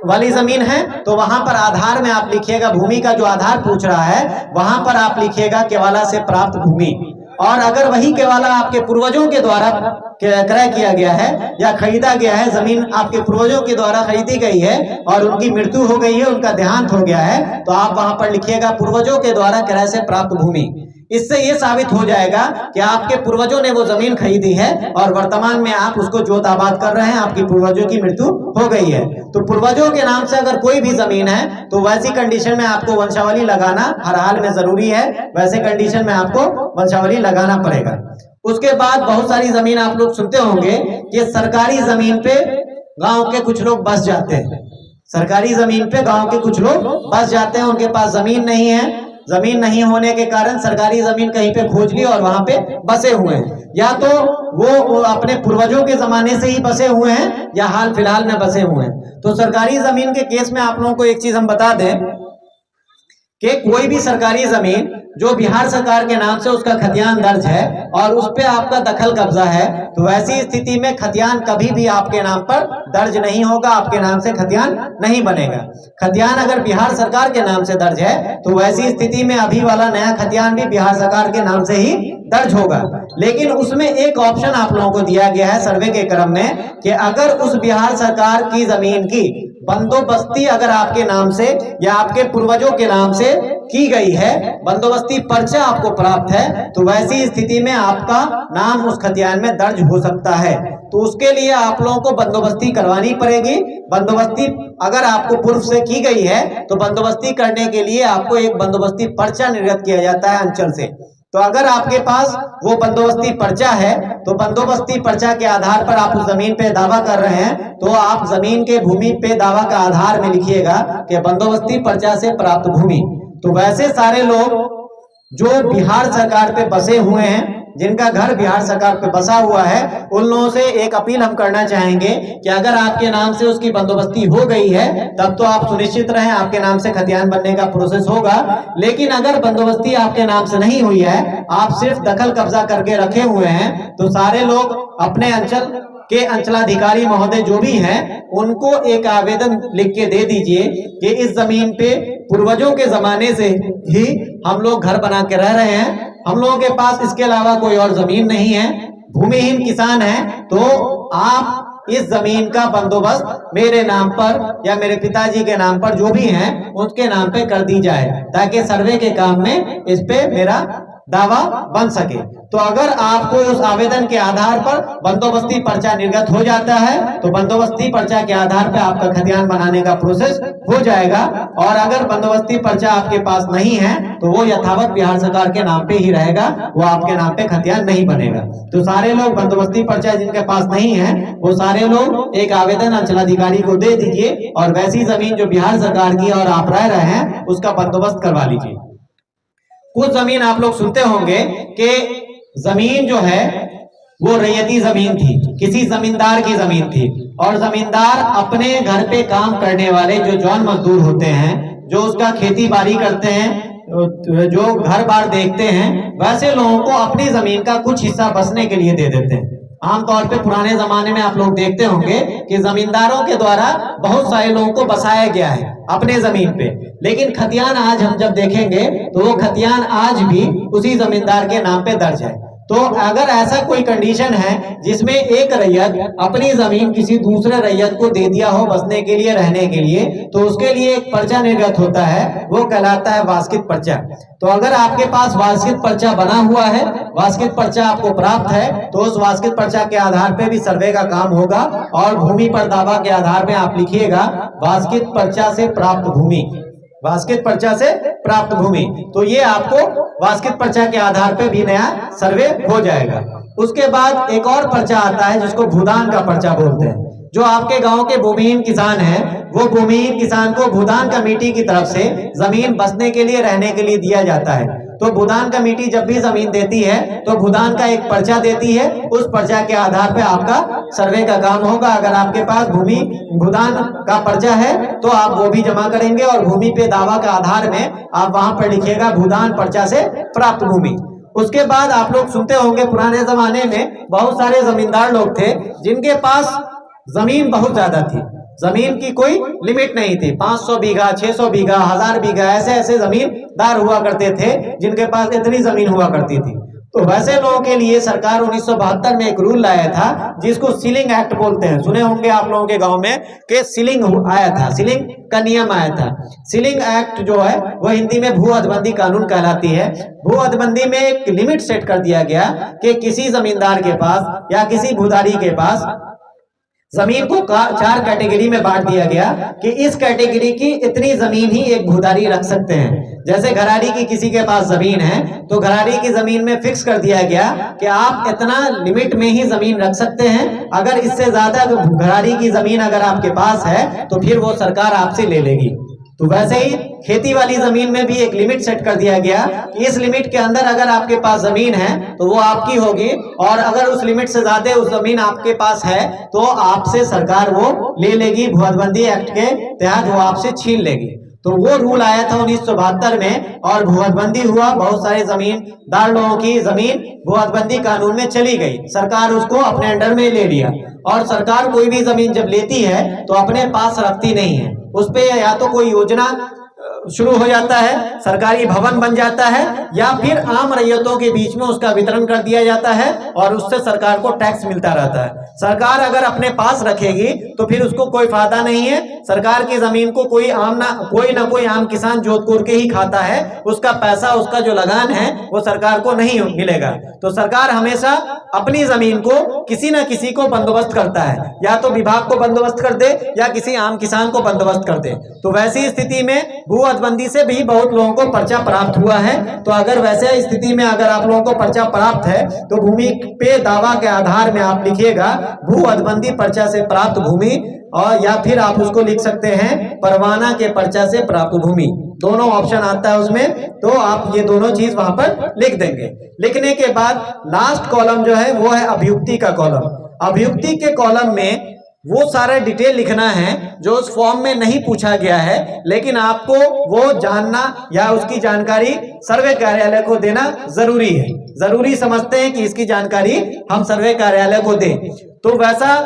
वाली जमीन है तो वहां पर आधार में आप लिखिएगा, भूमि का जो आधार पूछ रहा है वहां पर आप लिखिएगा केवाला से प्राप्त भूमि। और अगर वही केवाला आपके पूर्वजों के द्वारा क्रय किया गया है या खरीदा गया है, जमीन आपके पूर्वजों के द्वारा खरीदी गई है और उनकी मृत्यु हो गई है, उनका देहांत हो गया है, तो आप वहां पर लिखिएगा पूर्वजों के द्वारा क्रय से प्राप्त भूमि। इससे ये साबित हो जाएगा कि आपके पूर्वजों ने वो जमीन खरीदी है और वर्तमान में आप उसको जोत आबाद कर रहे हैं, आपकी पूर्वजों की मृत्यु हो गई है। तो पूर्वजों के नाम से अगर कोई भी जमीन है तो वैसी कंडीशन में आपको वंशावली लगाना हर हाल में जरूरी है, वैसे कंडीशन में आपको वंशावली लगाना पड़ेगा। उसके बाद बहुत सारी जमीन आप लोग सुनते होंगे कि सरकारी जमीन पे गांव के कुछ लोग बस जाते हैं, सरकारी जमीन पे गांव के कुछ लोग बस जाते हैं, उनके पास जमीन नहीं है, जमीन नहीं होने के कारण सरकारी जमीन कहीं पे खोज ली और वहां पे बसे हुए हैं, या तो वो अपने पूर्वजों के जमाने से ही बसे हुए हैं या हाल फिलहाल में बसे हुए हैं। तो सरकारी जमीन के केस में आप लोगों को एक चीज हम बता दें कि कोई भी सरकारी जमीन जो बिहार सरकार के नाम से उसका खतियान दर्ज है और उस पे आपका दखल कब्जा है, तो वैसी स्थिति में खतियान कभी भी आपके नाम पर दर्ज नहीं होगा, आपके नाम से खतियान नहीं बनेगा। खतियान अगर बिहार सरकार के नाम से दर्ज है तो वैसी स्थिति में अभी वाला नया खतियान भी बिहार सरकार के नाम से ही दर्ज होगा। लेकिन उसमें एक ऑप्शन आप लोगों को दिया गया है सर्वे के क्रम में कि अगर उस बिहार सरकार की जमीन की बंदोबस्ती अगर आपके नाम से या आपके पूर्वजों के नाम से की गई है, बंदोबस्ती पर्चा आपको प्राप्त है, तो वैसी स्थिति में आपका नाम उस खतियान में दर्ज हो सकता है। तो उसके लिए आप लोगों को बंदोबस्ती करवानी पड़ेगी। बंदोबस्ती अगर आपको पूर्व से की गई है तो बंदोबस्ती करने के लिए आपको एक बंदोबस्ती पर्चा निर्गत किया जाता है अंचल से। तो अगर आपके पास वो बंदोबस्ती पर्चा है तो बंदोबस्ती पर्चा के आधार पर आप उस जमीन पे दावा कर रहे हैं, तो आप जमीन के भूमि पे दावा का आधार में लिखिएगा कि बंदोबस्ती पर्चा से प्राप्त भूमि। तो वैसे सारे लोग जो बिहार सरकार पे बसे हुए हैं, जिनका घर बिहार सरकार पे बसा हुआ है, उन लोगों से एक अपील हम करना चाहेंगे कि अगर आपके नाम से उसकी बंदोबस्ती हो गई है तब तो आप सुनिश्चित रहें, आपके नाम से खतियान बनने का प्रोसेस होगा। लेकिन अगर बंदोबस्ती आपके नाम से नहीं हुई है, आप सिर्फ दखल कब्जा करके रखे हुए हैं, तो सारे लोग अपने अंचल के अंचलाधिकारी महोदय जो भी हैं, उनको एक आवेदन लिख के दे दीजिए कि इस जमीन पे पूर्वजों के जमाने से ही हम लोग घर बना के रह रहे हैं, हम लोगों के पास इसके अलावा कोई और जमीन नहीं है, भूमिहीन किसान है, तो आप इस जमीन का बंदोबस्त मेरे नाम पर या मेरे पिताजी के नाम पर जो भी हैं उसके नाम पे कर दी जाए, ताकि सर्वे के काम में इस पे मेरा दावा बन सके। तो अगर आपको उस आवेदन के आधार पर बंदोबस्ती पर्चा निर्गत हो जाता है तो बंदोबस्ती पर्चा के आधार पर आपका खतियान बनाने का प्रोसेस हो जाएगा, और अगर बंदोबस्ती पर्चा आपके पास नहीं है तो वो यथावत बिहार सरकार के नाम पे ही रहेगा, वो आपके नाम पे खतियान नहीं बनेगा। तो सारे लोग बंदोबस्ती पर्चा जिनके पास नहीं है वो सारे लोग एक आवेदन अंचलाधिकारी को दे दीजिए और वैसी जमीन जो बिहार सरकार की और आप रह रहे हैं उसका बंदोबस्त करवा लीजिए। कुछ जमीन आप लोग सुनते होंगे कि जमीन जो है वो रैयती जमीन थी, किसी जमींदार की जमीन थी, और जमींदार अपने घर पे काम करने वाले जो जौन मजदूर होते हैं, जो उसका खेती बाड़ी करते हैं, जो घर बार देखते हैं, वैसे लोगों को अपनी जमीन का कुछ हिस्सा बसने के लिए दे देते हैं। आमतौर पे पुराने जमाने में आप लोग देखते होंगे कि जमींदारों के द्वारा बहुत सारे लोगों को बसाया गया है अपने जमीन पे, लेकिन खतियान आज हम जब देखेंगे तो वो खतियान आज भी उसी जमींदार के नाम पे दर्ज है। तो अगर ऐसा कोई कंडीशन है जिसमें एक रैयत अपनी जमीन किसी दूसरे रैयत को दे दिया हो बसने के लिए, रहने के लिए, तो उसके लिए एक पर्चा निर्गत होता है, वो कहलाता है वास्कित पर्चा। तो अगर आपके पास वास्कित पर्चा बना हुआ है, वास्कित पर्चा आपको प्राप्त है, तो उस वास्कित पर्चा के आधार पे भी सर्वे का काम होगा, और भूमि पर दावा के आधार में आप लिखिएगा वास्कित पर्चा से प्राप्त भूमि, वास्कित पर्चा से प्राप्त भूमि। तो ये आपको वास्कित पर्चा के आधार पे भी नया सर्वे हो जाएगा। उसके बाद एक और पर्चा आता है जिसको भूदान का पर्चा बोलते हैं। जो आपके गांव के भूमिहीन किसान हैं, वो भूमिहीन किसान को भूदान कमेटी की तरफ से जमीन बसने के लिए, रहने के लिए दिया जाता है। तो भूदान कमेटी जब भी जमीन देती है तो भूदान का एक पर्चा देती है, उस पर्चा के आधार पे आपका सर्वे का काम होगा। अगर आपके पास भूदान का पर्चा है तो आप वो भी जमा करेंगे, और भूमि पे दावा के आधार में आप वहां पर लिखिएगा भूदान पर्चा से प्राप्त भूमि। उसके बाद आप लोग सुनते होंगे पुराने जमाने में बहुत सारे जमींदार लोग थे जिनके पास जमीन बहुत ज्यादा थी, जमीन की कोई लिमिट नहीं थी, 500 बीघा, 600 बीघा, 1000 बीघा, ऐसे ऐसे जमींदार हुआ करते थे जिनके पास इतनी जमीन हुआ करती थी। तो वैसे लोगों के लिए सरकार 1972 में एक रूल लाया था जिसको सीलिंग एक्ट बोलते हैं। सुने होंगे आप लोगों के गांव में कि सीलिंग आया था, सीलिंग का नियम आया था। सीलिंग एक्ट जो है वो हिंदी में भू हदबंदी कानून कहलाती है। भू हदबंदी में एक लिमिट सेट कर दिया गया कि किसी जमींदार के पास या किसी भूधारी के पास जमीन को 4 कैटेगरी में बांट दिया गया कि इस कैटेगरी की इतनी जमीन ही एक भूधारी रख सकते हैं। जैसे घरारी की किसी के पास जमीन है तो घरारी की जमीन में फिक्स कर दिया गया कि आप इतना लिमिट में ही जमीन रख सकते हैं, अगर इससे ज्यादा घरारी की जमीन अगर आपके पास है तो फिर वो सरकार आपसे ले लेगी। तो वैसे ही खेती वाली जमीन में भी एक लिमिट सेट कर दिया गया कि इस लिमिट के अंदर अगर आपके पास जमीन है तो वो आपकी होगी, और अगर उस लिमिट से ज्यादा उस जमीन आपके पास है तो आपसे सरकार वो ले लेगी, भू हदबंदी एक्ट के तहत वो आपसे छीन लेगी। तो वो रूल आया था 1972 में, और भू हदबंदी हुआ, बहुत सारे जमींदार लोगों की जमीन भू हदबंदी कानून में चली गई, सरकार उसको अपने अंडर में ले लिया। और सरकार कोई भी जमीन जब लेती है तो अपने पास रखती नहीं है, उस पे या तो कोई योजना शुरू हो जाता है, सरकारी भवन बन जाता है, या फिर आम रैयतों के बीच में उसका वितरण कर दिया जाता है और उससे सरकार को टैक्स मिलता रहता है। सरकार अगर अपने पास रखेगी तो फिर उसको कोई फायदा नहीं है। सरकार की जमीन को कोई ना कोई आम किसान जोत के ही खाता है, उसका पैसा, उसका जो लगान है वो सरकार को नहीं मिलेगा। तो सरकार हमेशा अपनी जमीन को किसी न किसी को बंदोबस्त करता है, या तो विभाग को बंदोबस्त कर दे या किसी आम किसान को बंदोबस्त कर दे। तो वैसी स्थिति में भू हदबंदी से भी बहुत लोगों को पर्चा प्राप्त हुआ है। तो अगर वैसे स्थिति में अगर आप लोगों को पर्चा प्राप्त है तो भूमि पे दावा के आधार में आप लिखिएगा भू हदबंदी पर्चा से प्राप्त भूमि, और या फिर आप उसको लिख सकते हैं परवाना के पर्चा से प्राप्त भूमि, दोनों ऑप्शन आता है उसमें, तो आप ये दोनों चीज वहां पर लिख देंगे। लिखने के बाद लास्ट कॉलम जो है वो है अभियुक्ति का कॉलम। अभियुक्ति के कॉलम में वो सारा डिटेल लिखना है जो उस फॉर्म में नहीं पूछा गया है, लेकिन आपको वो जानना या उसकी जानकारी सर्वे कार्यालय को देना जरूरी है। जरूरी समझते हैं कि इसकी जानकारी हम सर्वे कार्यालय को दें। तो वैसा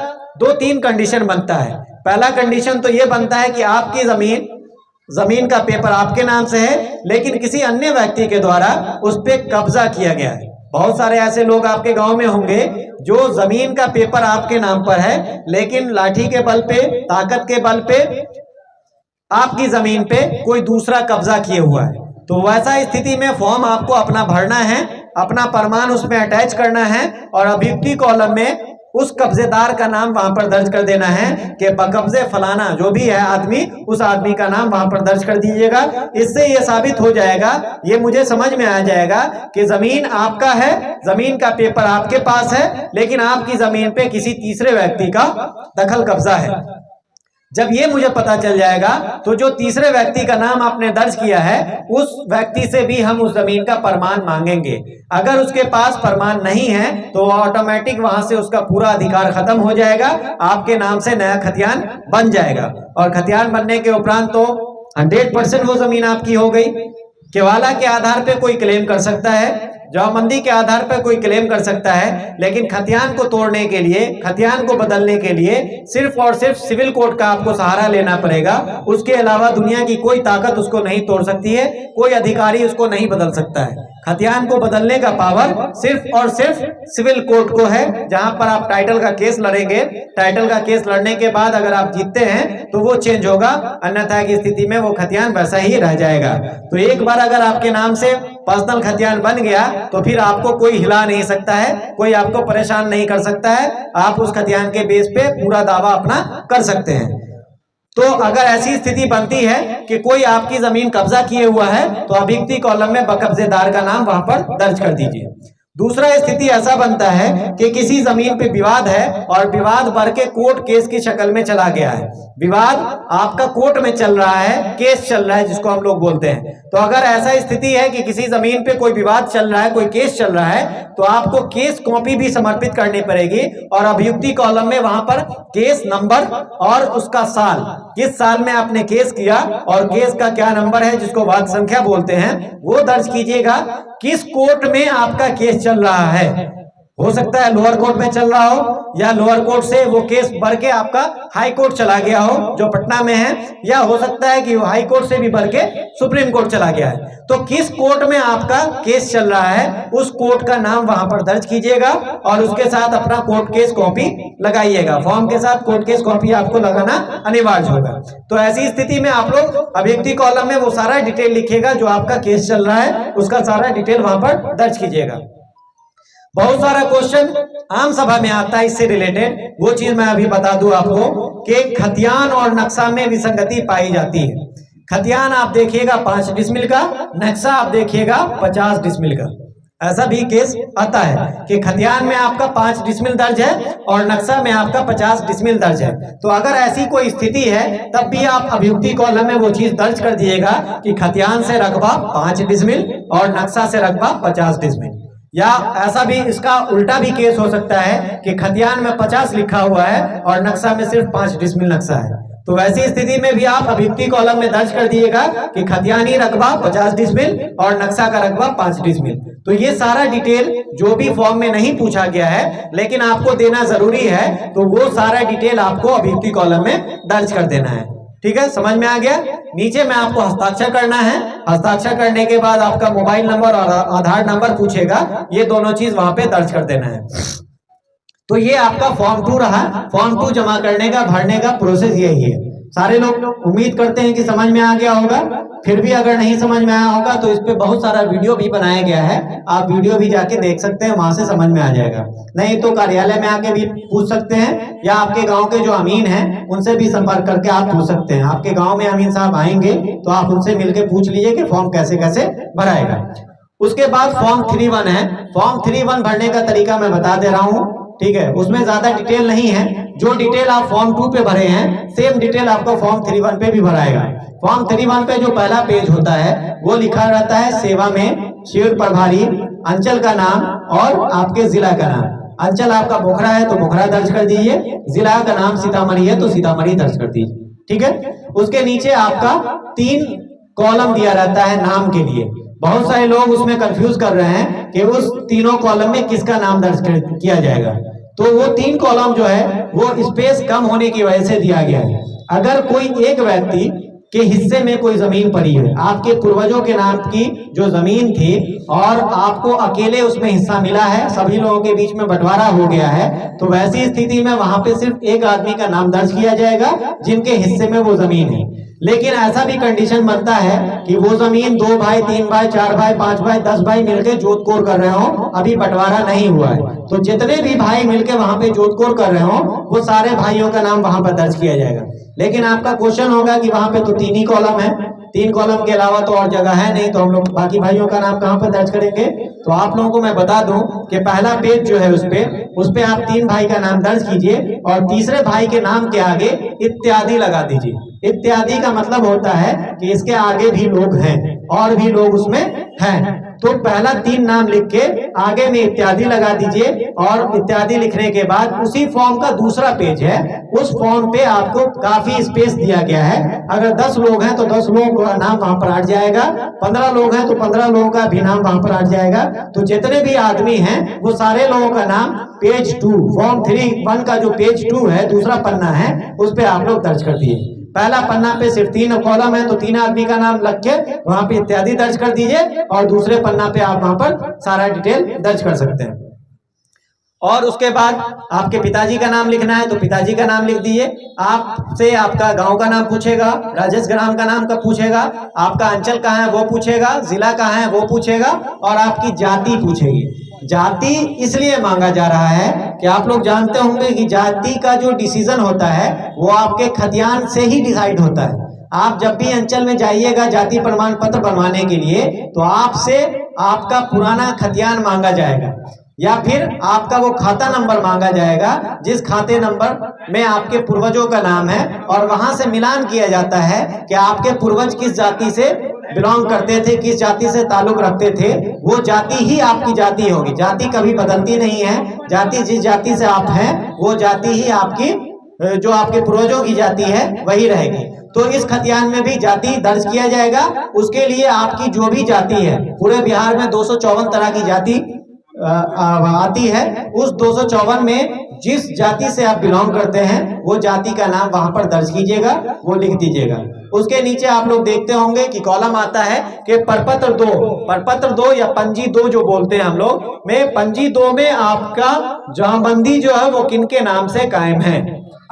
2-3 कंडीशन बनता है। पहला कंडीशन तो ये बनता है कि आपकी जमीन का पेपर आपके नाम से है, लेकिन किसी अन्य व्यक्ति के द्वारा उस पर कब्जा किया गया है। बहुत सारे ऐसे लोग आपके गांव में होंगे जो जमीन का पेपर आपके नाम पर है, लेकिन लाठी के बल पे, ताकत के बल पे आपकी जमीन पे कोई दूसरा कब्जा किए हुआ है। तो वैसा स्थिति में फॉर्म आपको अपना भरना है, अपना प्रमाण उसमें अटैच करना है और अभियुक्ति कॉलम में उस कब्जेदार का नाम वहां पर दर्ज कर देना है कि बकब्जे फलाना जो भी है आदमी, उस आदमी का नाम वहां पर दर्ज कर दीजिएगा। इससे ये साबित हो जाएगा, ये मुझे समझ में आ जाएगा कि जमीन आपका है, जमीन का पेपर आपके पास है, लेकिन आपकी जमीन पे किसी तीसरे व्यक्ति का दखल कब्जा है। जब ये मुझे पता चल जाएगा तो जो तीसरे व्यक्ति का नाम आपने दर्ज किया है उस व्यक्ति से भी हम उस जमीन का प्रमाण मांगेंगे। अगर उसके पास प्रमाण नहीं है तो ऑटोमेटिक वहां से उसका पूरा अधिकार खत्म हो जाएगा, आपके नाम से नया खतियान बन जाएगा। और खतियान बनने के उपरांत तो 100% वो जमीन आपकी हो गई। केवाला के आधार पे कोई क्लेम कर सकता है, जवाबंदी के आधार पर कोई क्लेम कर सकता है, लेकिन खतियान को तोड़ने के लिए, खतियान को बदलने के लिए सिर्फ और सिर्फ सिविल कोर्ट का आपको सहारा लेना पड़ेगा। उसके अलावा दुनिया की कोई ताकत उसको नहीं तोड़ सकती है, कोई अधिकारी उसको नहीं बदल सकता है। खतियान को बदलने का पावर सिर्फ और सिर्फ सिविल कोर्ट को है, जहां पर आप टाइटल का केस लड़ेंगे। टाइटल का केस लड़ने के बाद अगर आप जीतते हैं तो वो चेंज होगा, अन्यथा की स्थिति में वो खतियान वैसा ही रह जाएगा। तो एक बार अगर आपके नाम से पर्सनल खतियान बन गया तो फिर आपको कोई हिला नहीं सकता है, कोई आपको परेशान नहीं कर सकता है। आप उस खतियान के बेस पे पूरा दावा अपना कर सकते हैं। तो अगर ऐसी स्थिति बनती है कि कोई आपकी जमीन कब्जा किए हुआ है तो अभियुक्ति कॉलम में बकब्जेदार का नाम वहां पर दर्ज कर दीजिए। दूसरा स्थिति ऐसा बनता है कि किसी जमीन पे विवाद है और विवाद बढ़ के कोर्ट केस की शक्ल में चला गया है। विवाद आपका कोर्ट में चल रहा है, केस चल रहा है जिसको हम लोग बोलते हैं। तो अगर ऐसा स्थिति है कि किसी जमीन पे कोई विवाद चल रहा है, कोई केस चल रहा है, तो आपको केस कॉपी भी समर्पित करनी पड़ेगी और अभियुक्ति कॉलम में वहां पर केस नंबर और उसका साल, किस साल में आपने केस किया और केस का क्या नंबर है जिसको वाद संख्या बोलते हैं, वो दर्ज कीजिएगा। किस कोर्ट में आपका केस चल रहा है, हो सकता है लोअर कोर्ट में चल रहा हो या लोअर कोर्ट से वो केस बढ़ के आपका हाई कोर्ट चला गया हो जो पटना में है, या हो सकता है कि हाई कोर्ट से भी बढ़ के सुप्रीम कोर्ट चला गया है। तो किस कोर्ट में आपका केस चल रहा है उस कोर्ट का नाम वहां पर दर्ज कीजिएगा और उसके साथ अपना कोर्ट केस कॉपी लगाइएगा। फॉर्म के साथ कोर्ट केस कॉपी आपको लगाना अनिवार्य होगा। तो ऐसी स्थिति में आप लोग अभियुक्ति कॉलम में वो सारा डिटेल लिखिएगा जो आपका केस चल रहा है, उसका सारा डिटेल वहां पर दर्ज कीजिएगा। बहुत सारा क्वेश्चन आम सभा में आता है इससे रिलेटेड, वो चीज मैं अभी बता दूं आपको कि खतियान और नक्शा में विसंगति पाई जाती है। खतियान आप देखिएगा 5 डिसमिल का, नक्शा आप देखिएगा 50 डिसमिल का। ऐसा भी केस आता है कि खतियान में आपका 5 डिसमिल दर्ज है और नक्शा में आपका 50 डिसमिल दर्ज है। तो अगर ऐसी कोई स्थिति है तब भी आप अभियुक्ति कॉलम में वो चीज दर्ज कर दिएगा कि खतियान से रकबा 5 डिसमिल और नक्शा से रकबा 50 डिसमिल। या ऐसा भी इसका उल्टा भी केस हो सकता है कि खतियान में 50 लिखा हुआ है और नक्शा में सिर्फ 5 डिसमिल नक्शा है। तो वैसी स्थिति में भी आप अभियुक्ति कॉलम में दर्ज कर दिएगा कि खतियानी रकबा 50 डिसमिल और नक्शा का रकबा 5 डिसमिल। तो ये सारा डिटेल जो भी फॉर्म में नहीं पूछा गया है लेकिन आपको देना जरूरी है, तो वो सारा डिटेल आपको अभियुक्ति कॉलम में दर्ज कर देना है। ठीक है, समझ में आ गया। नीचे में आपको हस्ताक्षर करना है। हस्ताक्षर करने के बाद आपका मोबाइल नंबर और आधार नंबर पूछेगा, ये दोनों चीज वहां पे दर्ज कर देना है। तो ये आपका फॉर्म 2 रहा। फॉर्म 2 जमा करने का, भरने का प्रोसेस यही है। सारे लोग उम्मीद करते हैं कि समझ में आ गया होगा। फिर भी अगर नहीं समझ में आया होगा तो इस पे बहुत सारा वीडियो भी बनाया गया है, आप वीडियो भी जाके देख सकते हैं, वहां से समझ में आ जाएगा। नहीं तो कार्यालय में आके भी पूछ सकते हैं या आपके गांव के जो अमीन हैं उनसे भी संपर्क करके आप पूछ सकते हैं। आपके गांव में अमीन साहब आएंगे तो आप उनसे मिलकर पूछ लीजिए कि फॉर्म कैसे कैसे भराएगा। उसके बाद फॉर्म 3-1 है। फॉर्म 3-1 भरने का तरीका मैं बता दे रहा हूँ। ठीक है, उसमें ज्यादा डिटेल नहीं है। जो डिटेल आप फॉर्म 2 पे भरे हैं सेम डिटेल आपको फॉर्म 3(1) पे भी भराएगा। फॉर्म 3(1) पे जो पहला पेज होता है वो लिखा रहता है सेवा में शिविर प्रभारी, अंचल का नाम और आपके जिला का नाम। अंचल आपका बोखरा है तो बोखरा दर्ज कर दीजिए, जिला का नाम सीतामढ़ी है तो सीतामढ़ी दर्ज कर दीजिए, ठीक है। उसके नीचे आपका 3 कॉलम दिया रहता है नाम के लिए। बहुत सारे लोग उसमें कंफ्यूज कर रहे हैं कि उस तीनों कॉलम में किसका नाम दर्ज किया जाएगा। तो वो 3 कॉलम जो है वो स्पेस कम होने की वजह से दिया गया है। अगर कोई एक व्यक्ति के हिस्से में कोई जमीन पड़ी है, आपके पूर्वजों के नाम की जो जमीन थी और आपको अकेले उसमें हिस्सा मिला है, सभी लोगों के बीच में बंटवारा हो गया है, तो वैसी स्थिति में वहां पे सिर्फ एक आदमी का नाम दर्ज किया जाएगा जिनके हिस्से में वो जमीन है। लेकिन ऐसा भी कंडीशन बनता है कि वो जमीन 2 भाई, 3 भाई, 4 भाई, 5 भाई, 10 भाई मिलकर जोतकोर कर रहे हो, अभी बंटवारा नहीं हुआ है, तो जितने भी भाई मिलकर वहां पे जोतकोर कर रहे हो वो सारे भाइयों का नाम वहां पर दर्ज किया जाएगा। लेकिन आपका क्वेश्चन होगा कि वहां पे तो 3 ही कॉलम है, 3 कॉलम के अलावा तो और जगह है नहीं, तो हम लोग बाकी भाइयों का नाम कहाँ पर दर्ज करेंगे। तो आप लोगों को मैं बता दूं कि पहला पेज जो है उस पे आप 3 भाई का नाम दर्ज कीजिए और तीसरे भाई के नाम के आगे इत्यादि लगा दीजिए। इत्यादि का मतलब होता है कि इसके आगे भी लोग हैं और भी लोग उसमें हैं। तो पहला 3 नाम लिख के आगे में इत्यादि लगा दीजिए और इत्यादि लिखने के बाद उसी फॉर्म का दूसरा पेज है, उस फॉर्म पे आपको काफी स्पेस दिया गया है। अगर 10 लोग हैं तो 10 लोगों का नाम वहां पर आ जाएगा, 15 लोग हैं तो 15 लोगों का भी नाम वहां पर आ जाएगा। तो जितने भी आदमी हैं वो सारे लोगों का नाम पेज 2 फॉर्म 3(1) का जो पेज 2 है, दूसरा पन्ना है, उस पे आप लोग दर्ज कर दिए। पहला पन्ना पे सिर्फ 3 कॉलम है तो 3 आदमी का नाम लग के वहां पे इत्यादि दर्ज कर दीजिए और दूसरे पन्ना पे आप वहां पर सारा डिटेल दर्ज कर सकते हैं। और उसके बाद आपके पिताजी का नाम लिखना है तो पिताजी का नाम लिख दीजिए। आपसे आपका गांव का नाम पूछेगा, राजेश ग्राम का नाम का पूछेगा, आपका अंचल कहाँ है वो पूछेगा, जिला कहाँ है वो पूछेगा और आपकी जाति पूछेगी। जाति इसलिए मांगा जा रहा है कि आप लोग जानते होंगे कि जाति का जो डिसीजन होता है वो आपके खतियान से ही डिसाइड होता है। आप जब भी अंचल में जाइएगा जाति प्रमाण पत्र बनवाने के लिए तो आपसे आपका पुराना खतियान मांगा जाएगा या फिर आपका वो खाता नंबर मांगा जाएगा जिस खाते नंबर में आपके पूर्वजों का नाम है और वहां से मिलान किया जाता है कि आपके पूर्वज किस जाति से बिलोंग करते थे, किस जाति से ताल्लुक रखते थे, वो जाति ही आपकी जाति होगी। जाति कभी बदलती नहीं है, जाति जिस जाति से आप हैं वो जाति ही आपकी, जो आपके पूर्वजों की जाति है वही रहेगी। तो इस खतियान में भी जाति दर्ज किया जाएगा। उसके लिए आपकी जो भी जाति है, पूरे बिहार में 254 तरह की जाति आती है, उस 254 में जिस जाति से आप बिलोंग करते हैं वो जाति का नाम वहां पर दर्ज कीजिएगा, वो लिख दीजिएगा। उसके नीचे आप लोग देखते होंगे कि कॉलम आता है कि परपत्र 2 या पंजी 2 जो बोलते हैं हम लोग में, पंजी 2 में आपका जमाबंदी जो है वो किनके नाम से कायम है।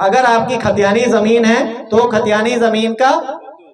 अगर आपकी खतियानी जमीन है तो खतियानी जमीन का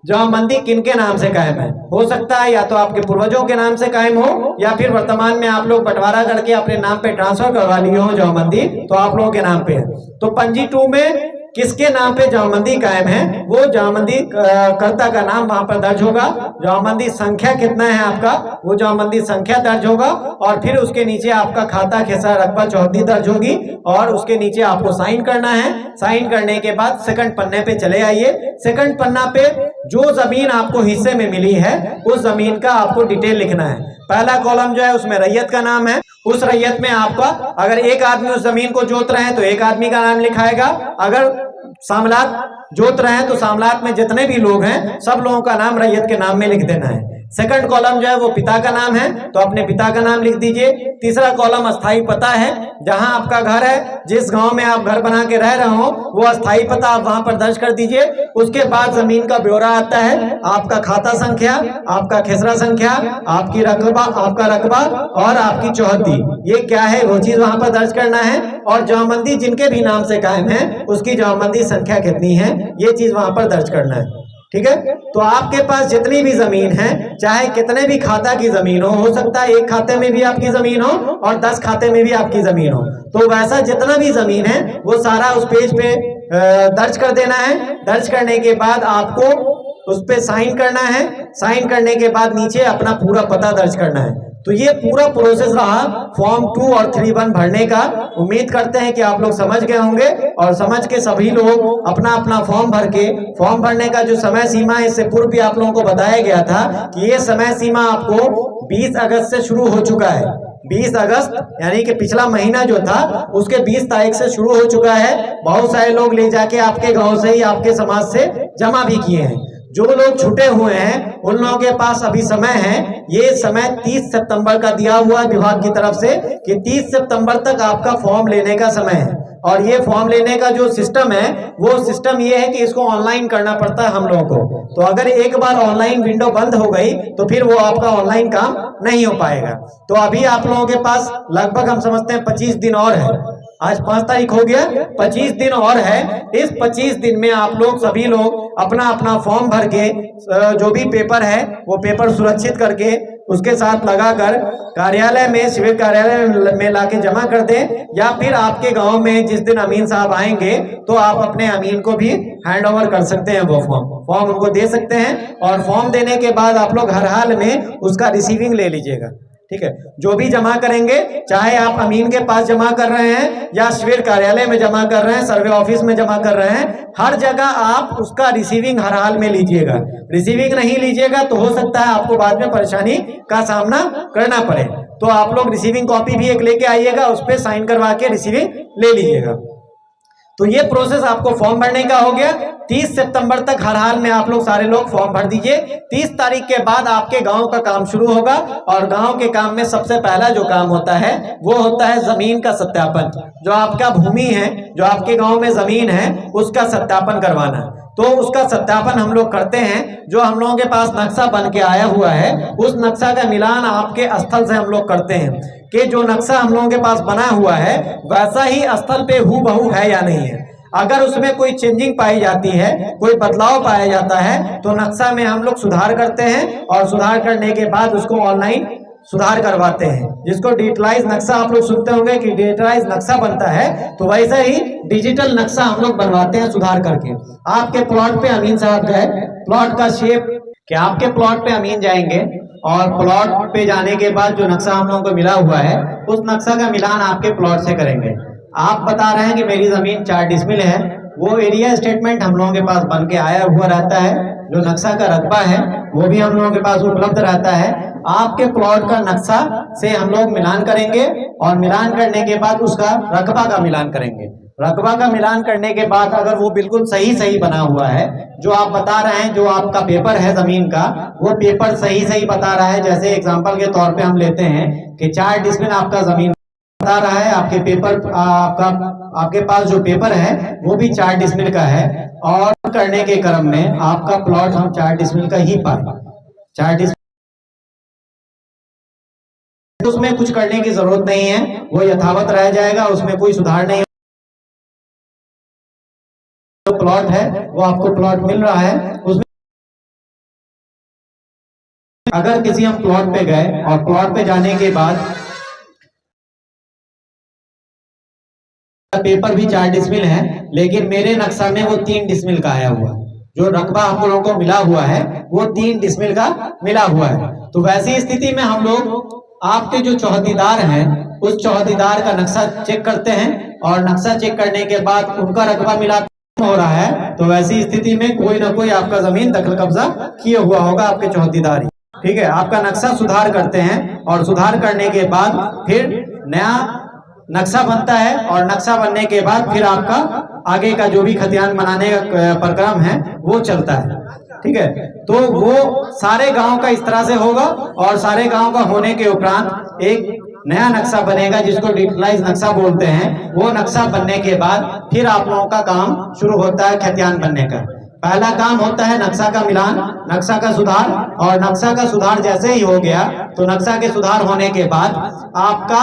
जमाबंदी किनके नाम से कायम है। हो सकता है या तो आपके पूर्वजों के नाम से कायम हो या फिर वर्तमान में आप लोग बंटवारा करके अपने नाम पे ट्रांसफर करवा लिए हो जमाबंदी, तो आप लोगों के नाम पे है। तो पंजी 2 में किसके नाम पे जमाबंदी कायम है वो जमाबंदी कर्ता का नाम वहां पर दर्ज होगा। जमाबंदी संख्या कितना है आपका वो जमाबंदी संख्या दर्ज होगा और फिर उसके नीचे आपका खाता, खेसरा, रकबा, चौहद्दी दर्ज होगी और उसके नीचे आपको साइन करना है। साइन करने के बाद सेकंड पन्ने पे चले आइए। सेकंड पन्ना पे जो जमीन आपको हिस्से में मिली है उस जमीन का आपको डिटेल लिखना है। पहला कॉलम जो है उसमें रैयत का नाम है। उस रैयत में आपका अगर एक आदमी उस जमीन को जोत रहे हैं तो एक आदमी का नाम लिखाएगा। अगर सामलात जोत रहे हैं तो सामलात में जितने भी लोग हैं सब लोगों का नाम रैयत के नाम में लिख देना है। सेकंड कॉलम जो है वो पिता का नाम है तो अपने पिता का नाम लिख दीजिए। तीसरा कॉलम अस्थाई पता है, जहां आपका घर है, जिस गांव में आप घर बना के रह रहे हो वो अस्थाई पता आप वहां पर दर्ज कर दीजिए। उसके बाद जमीन का ब्यौरा आता है, आपका खाता संख्या, आपका खेसरा संख्या, आपकी रकबा, आपका रकबा और आपकी चौहद्दी, ये क्या है वो चीज वहां पर दर्ज करना है। और जमाबंदी जिनके भी नाम से कायम है उसकी जमाबंदी संख्या कितनी है ये चीज वहां पर दर्ज करना है। ठीक है, तो आपके पास जितनी भी जमीन है, चाहे कितने भी खाता की जमीन हो सकता है एक खाते में भी आपकी जमीन हो और 10 खाते में भी आपकी जमीन हो, तो वैसा जितना भी जमीन है वो सारा उस पेज पे दर्ज कर देना है। दर्ज करने के बाद आपको उस पे साइन करना है। साइन करने के बाद नीचे अपना पूरा पता दर्ज करना है। तो ये पूरा प्रोसेस रहा फॉर्म 2 और 3(1) भरने का। उम्मीद करते हैं कि आप लोग समझ गए होंगे और समझ के सभी लोग अपना अपना फॉर्म भर के, फॉर्म भरने का जो समय सीमा है इससे पूर्व भी आप लोगों को बताया गया था कि ये समय सीमा आपको 20 अगस्त से शुरू हो चुका है। 20 अगस्त यानी कि पिछला महीना जो था उसके 20 तारीख से शुरू हो चुका है। बहुत सारे लोग ले जाके आपके गांव से ही, आपके समाज से जमा भी किए हैं। जो लोग छूटे हुए हैं उन लोगों के पास अभी समय है, ये समय 30 सितंबर का दिया हुआ है विभाग की तरफ से कि 30 सितंबर तक आपका फॉर्म लेने का समय है। और ये फॉर्म लेने का जो सिस्टम है वो सिस्टम ये है कि इसको ऑनलाइन करना पड़ता है हम लोगों को। तो अगर एक बार ऑनलाइन विंडो बंद हो गई तो फिर वो आपका ऑनलाइन काम नहीं हो पाएगा। तो अभी आप लोगों के पास लगभग हम समझते हैं 25 दिन और है। आज 5 तारीख हो गया, 25 दिन और है। इस 25 दिन में आप लोग सभी लोग अपना अपना फॉर्म भर के जो भी पेपर है वो पेपर सुरक्षित करके उसके साथ लगाकर कार्यालय में, शिविर कार्यालय में लाके जमा कर दें, या फिर आपके गांव में जिस दिन अमीन साहब आएंगे तो आप अपने अमीन को भी हैंड ओवर कर सकते हैं। वो फॉर्म उनको दे सकते हैं और फॉर्म देने के बाद आप लोग हर हाल में उसका रिसीविंग ले लीजिएगा। ठीक है, जो भी जमा करेंगे, चाहे आप अमीन के पास जमा कर रहे हैं या शिविर कार्यालय में जमा कर रहे हैं, सर्वे ऑफिस में जमा कर रहे हैं, हर जगह आप उसका रिसीविंग हर हाल में लीजिएगा। रिसीविंग नहीं लीजिएगा तो हो सकता है आपको बाद में परेशानी का सामना करना पड़े। तो आप लोग रिसीविंग कॉपी भी एक लेके आइएगा, उस पर साइन करवा के रिसीविंग ले लीजिएगा। तो ये प्रोसेस आपको फॉर्म भरने का हो गया। 30 सितंबर तक हर हाल में आप लोग सारे लोग फॉर्म भर दीजिए। 30 तारीख के बाद आपके गांव का काम शुरू होगा और गांव के काम में सबसे पहला जो काम होता है वो होता है जमीन का सत्यापन। जो आपका भूमि है, जो आपके गांव में जमीन है, उसका सत्यापन करवाना। तो उसका सत्यापन हम लोग करते हैं। जो हम लोगों के पास नक्शा बन के आया हुआ है उस नक्शा का मिलान आपके स्थल से हम लोग करते हैं कि जो नक्शा हम लोगों के पास बना हुआ है वैसा ही स्थल पे हूबहू है या नहीं है। अगर उसमें कोई चेंजिंग पाई जाती है, कोई बदलाव पाया जाता है तो नक्शा में हम लोग सुधार करते हैं और सुधार करने के बाद उसको ऑनलाइन सुधार करवाते हैं, जिसको डिजिटलाइज नक्शा आप लोग सुनते होंगे कि डिजिटलाइज नक्शा बनता है। तो वैसे ही डिजिटल नक्शा हम लोग बनवाते हैं सुधार करके। आपके प्लॉट पे अमीन साहब गए, प्लॉट का शेप कि आपके प्लॉट पे अमीन जाएंगे और प्लॉट पे जाने के बाद जो नक्शा हम लोगों को मिला हुआ है उस नक्शा का मिलान आपके प्लॉट से करेंगे। आप बता रहे हैं कि मेरी जमीन 4 डिसमिल है, वो एरिया स्टेटमेंट हम लोगों के पास बन के आया हुआ रहता है। जो नक्शा का रकबा है वो भी हम लोगों के पास उपलब्ध रहता है। आपके प्लॉट का नक्शा से हम लोग मिलान करेंगे और मिलान करने के बाद उसका रकबा का मिलान करेंगे। रकबा का मिलान करने के बाद अगर वो बिल्कुल सही बना हुआ है, जो आप बता रहे हैं, जो आपका पेपर है जमीन का, वो पेपर सही बता रहा है। जैसे एग्जांपल के तौर पे हम लेते हैं कि 4 डिसमिल आपका जमीन बता रहा है, आपके पेपर आपके पास जो पेपर है वो भी 4 डिसमिल का है और करने के क्रम में आपका प्लॉट हम 4 डिसमिल का ही पाए। 4 डिसमिल उसमें कुछ करने की जरूरत नहीं है, वो यथावत रह जाएगा, उसमें कोई सुधार नहीं। जो प्लॉट है वो आपको प्लॉट मिल रहा है, उसमें अगर किसी हम प्लॉट पे गए और प्लॉट पे जाने के बाद पेपर भी 4 डिसमिल है लेकिन मेरे नक्शा में वो 3 डिसमिल का आया हुआ, जो रकबा हम लोगों को मिला हुआ है वो 3 डिसमिल का मिला हुआ है। तो वैसी स्थिति में हम लोग आपके जो चौहदीदार हैं उस चौहदीदार का नक्शा चेक करते हैं और नक्शा चेक करने के बाद उनका रकबा मिला हो रहा है तो वैसी स्थिति में कोई ना कोई आपका जमीन दखल कब्जा किए हुआ होगा आपके चौहदीदार ही। ठीक है, आपका नक्शा सुधार करते हैं और सुधार करने के बाद फिर नया नक्शा बनता है और नक्शा बनने के बाद फिर आपका आगे का जो भी खतियान बनाने का प्रक्रम है वो चलता है। ठीक है, तो वो सारे गांव का इस तरह से होगा और सारे गांव का होने के उपरांत एक नया नक्शा बनेगा जिसको डिजिटलाइज नक्शा बोलते हैं। वो नक्शा बनने के बाद फिर आप लोगों का काम शुरू होता है खतियान बनने का। पहला काम होता है नक्शा का मिलान, नक्शा का सुधार, और नक्शा का सुधार जैसे ही हो गया तो नक्शा के सुधार होने के बाद आपका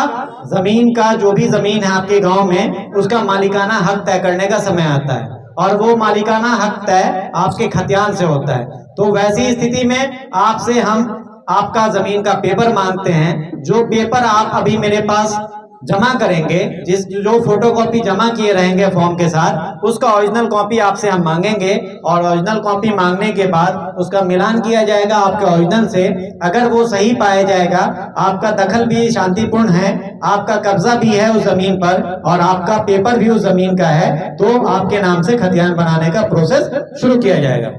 जमीन का जो भी जमीन है आपके गांव में उसका मालिकाना हक तय करने का समय आता है और वो मालिकाना हक तय आपके खतियान से होता है। तो वैसी स्थिति में आपसे हम आपका जमीन का पेपर मांगते हैं। जो पेपर आप अभी मेरे पास जमा करेंगे, जो फोटोकॉपी जमा किए रहेंगे फॉर्म के साथ, उसका ओरिजिनल कॉपी आपसे हम मांगेंगे और ओरिजिनल कॉपी मांगने के बाद उसका मिलान किया जाएगा आपके ओरिजिनल से। अगर वो सही पाया जाएगा, आपका दखल भी शांतिपूर्ण है, आपका कब्जा भी है उस जमीन पर और आपका पेपर भी उस जमीन का है, तो आपके नाम से खतियान बनाने का प्रोसेस शुरू किया जाएगा।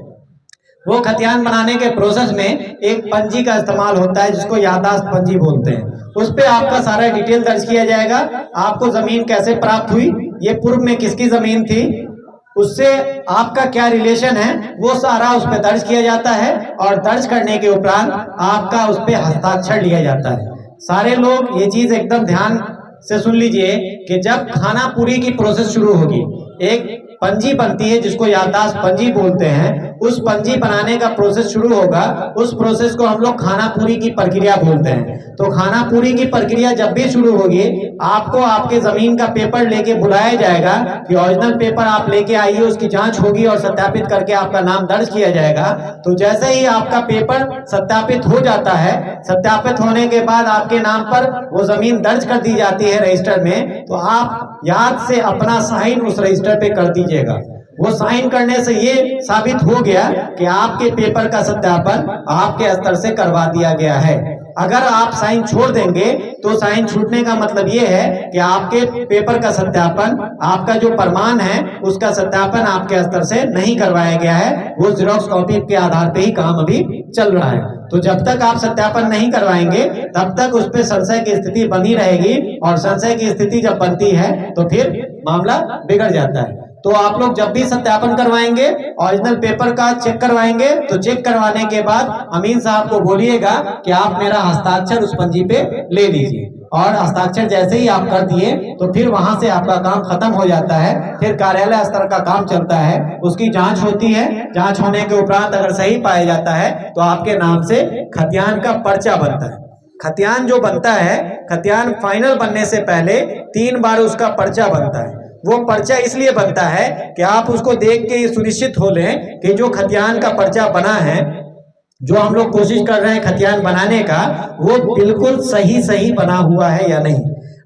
वो खतियान बनाने के प्रोसेस में एक पंजी का इस्तेमाल होता है जिसको याददाश्त पंजी बोलते हैं। उस पे आपका सारा डिटेल दर्ज किया जाएगा, आपको जमीन कैसे प्राप्त हुई, ये पूर्व में किसकी जमीन थी, उससे आपका क्या रिलेशन है, वो सारा उस पे दर्ज किया जाता है और दर्ज करने के उपरांत आपका उस पे हस्ताक्षर लिया जाता है। सारे लोग ये चीज एकदम ध्यान से सुन लीजिए कि जब खाना पूरी की प्रोसेस शुरू होगी, एक पंजी बनती है जिसको याददाश्त पंजी बोलते हैं, उस पंजी बनाने का प्रोसेस शुरू होगा। उस प्रोसेस को हम लोग खाना पूरी की प्रक्रिया बोलते हैं। तो खाना पूरी की प्रक्रिया जब भी शुरू होगी, आपको आपके जमीन का पेपर लेके बुलाया जाएगा कि ओरिजिनल पेपर आप लेके आइए, उसकी जांच होगी और सत्यापित करके आपका नाम दर्ज किया जाएगा। तो जैसे ही आपका पेपर सत्यापित हो जाता है, सत्यापित होने के बाद आपके नाम पर वो जमीन दर्ज कर दी जाती है रजिस्टर में, तो आप याद से अपना साइन उस रजिस्टर पे कर दीजिएगा। वो साइन करने से ये साबित हो गया कि आपके पेपर का सत्यापन आपके स्तर से करवा दिया गया है। अगर आप साइन छोड़ देंगे तो साइन छूटने का मतलब ये है कि आपके पेपर का सत्यापन, आपका जो प्रमाण है उसका सत्यापन आपके स्तर से नहीं करवाया गया है, वो जेरॉक्स कॉपी के आधार पे ही काम अभी चल रहा है। तो जब तक आप सत्यापन नहीं करवाएंगे तब तक उस पर संशय की स्थिति बनी रहेगी और संशय की स्थिति जब बनती है तो फिर मामला बिगड़ जाता है। तो आप लोग जब भी सत्यापन करवाएंगे, ओरिजिनल पेपर का चेक करवाएंगे, तो चेक करवाने के बाद अमीन साहब को बोलिएगा कि आप मेरा हस्ताक्षर उस पंजी पे ले लीजिए। और हस्ताक्षर जैसे ही आप कर दिए तो फिर वहां से आपका काम खत्म हो जाता है। फिर कार्यालय स्तर का काम चलता है, उसकी जांच होती है। जांच होने के उपरांत अगर सही पाया जाता है तो आपके नाम से खतियान का पर्चा बनता है। खतियान जो बनता है, खतियान फाइनल बनने से पहले 3 बार उसका पर्चा बनता है। वो पर्चा इसलिए बनता है कि आप उसको देख के सुनिश्चित हो लें कि जो खतियान का पर्चा बना है, जो हम लोग कोशिश कर रहे हैं खतियान बनाने का, वो बिल्कुल सही बना हुआ है या नहीं।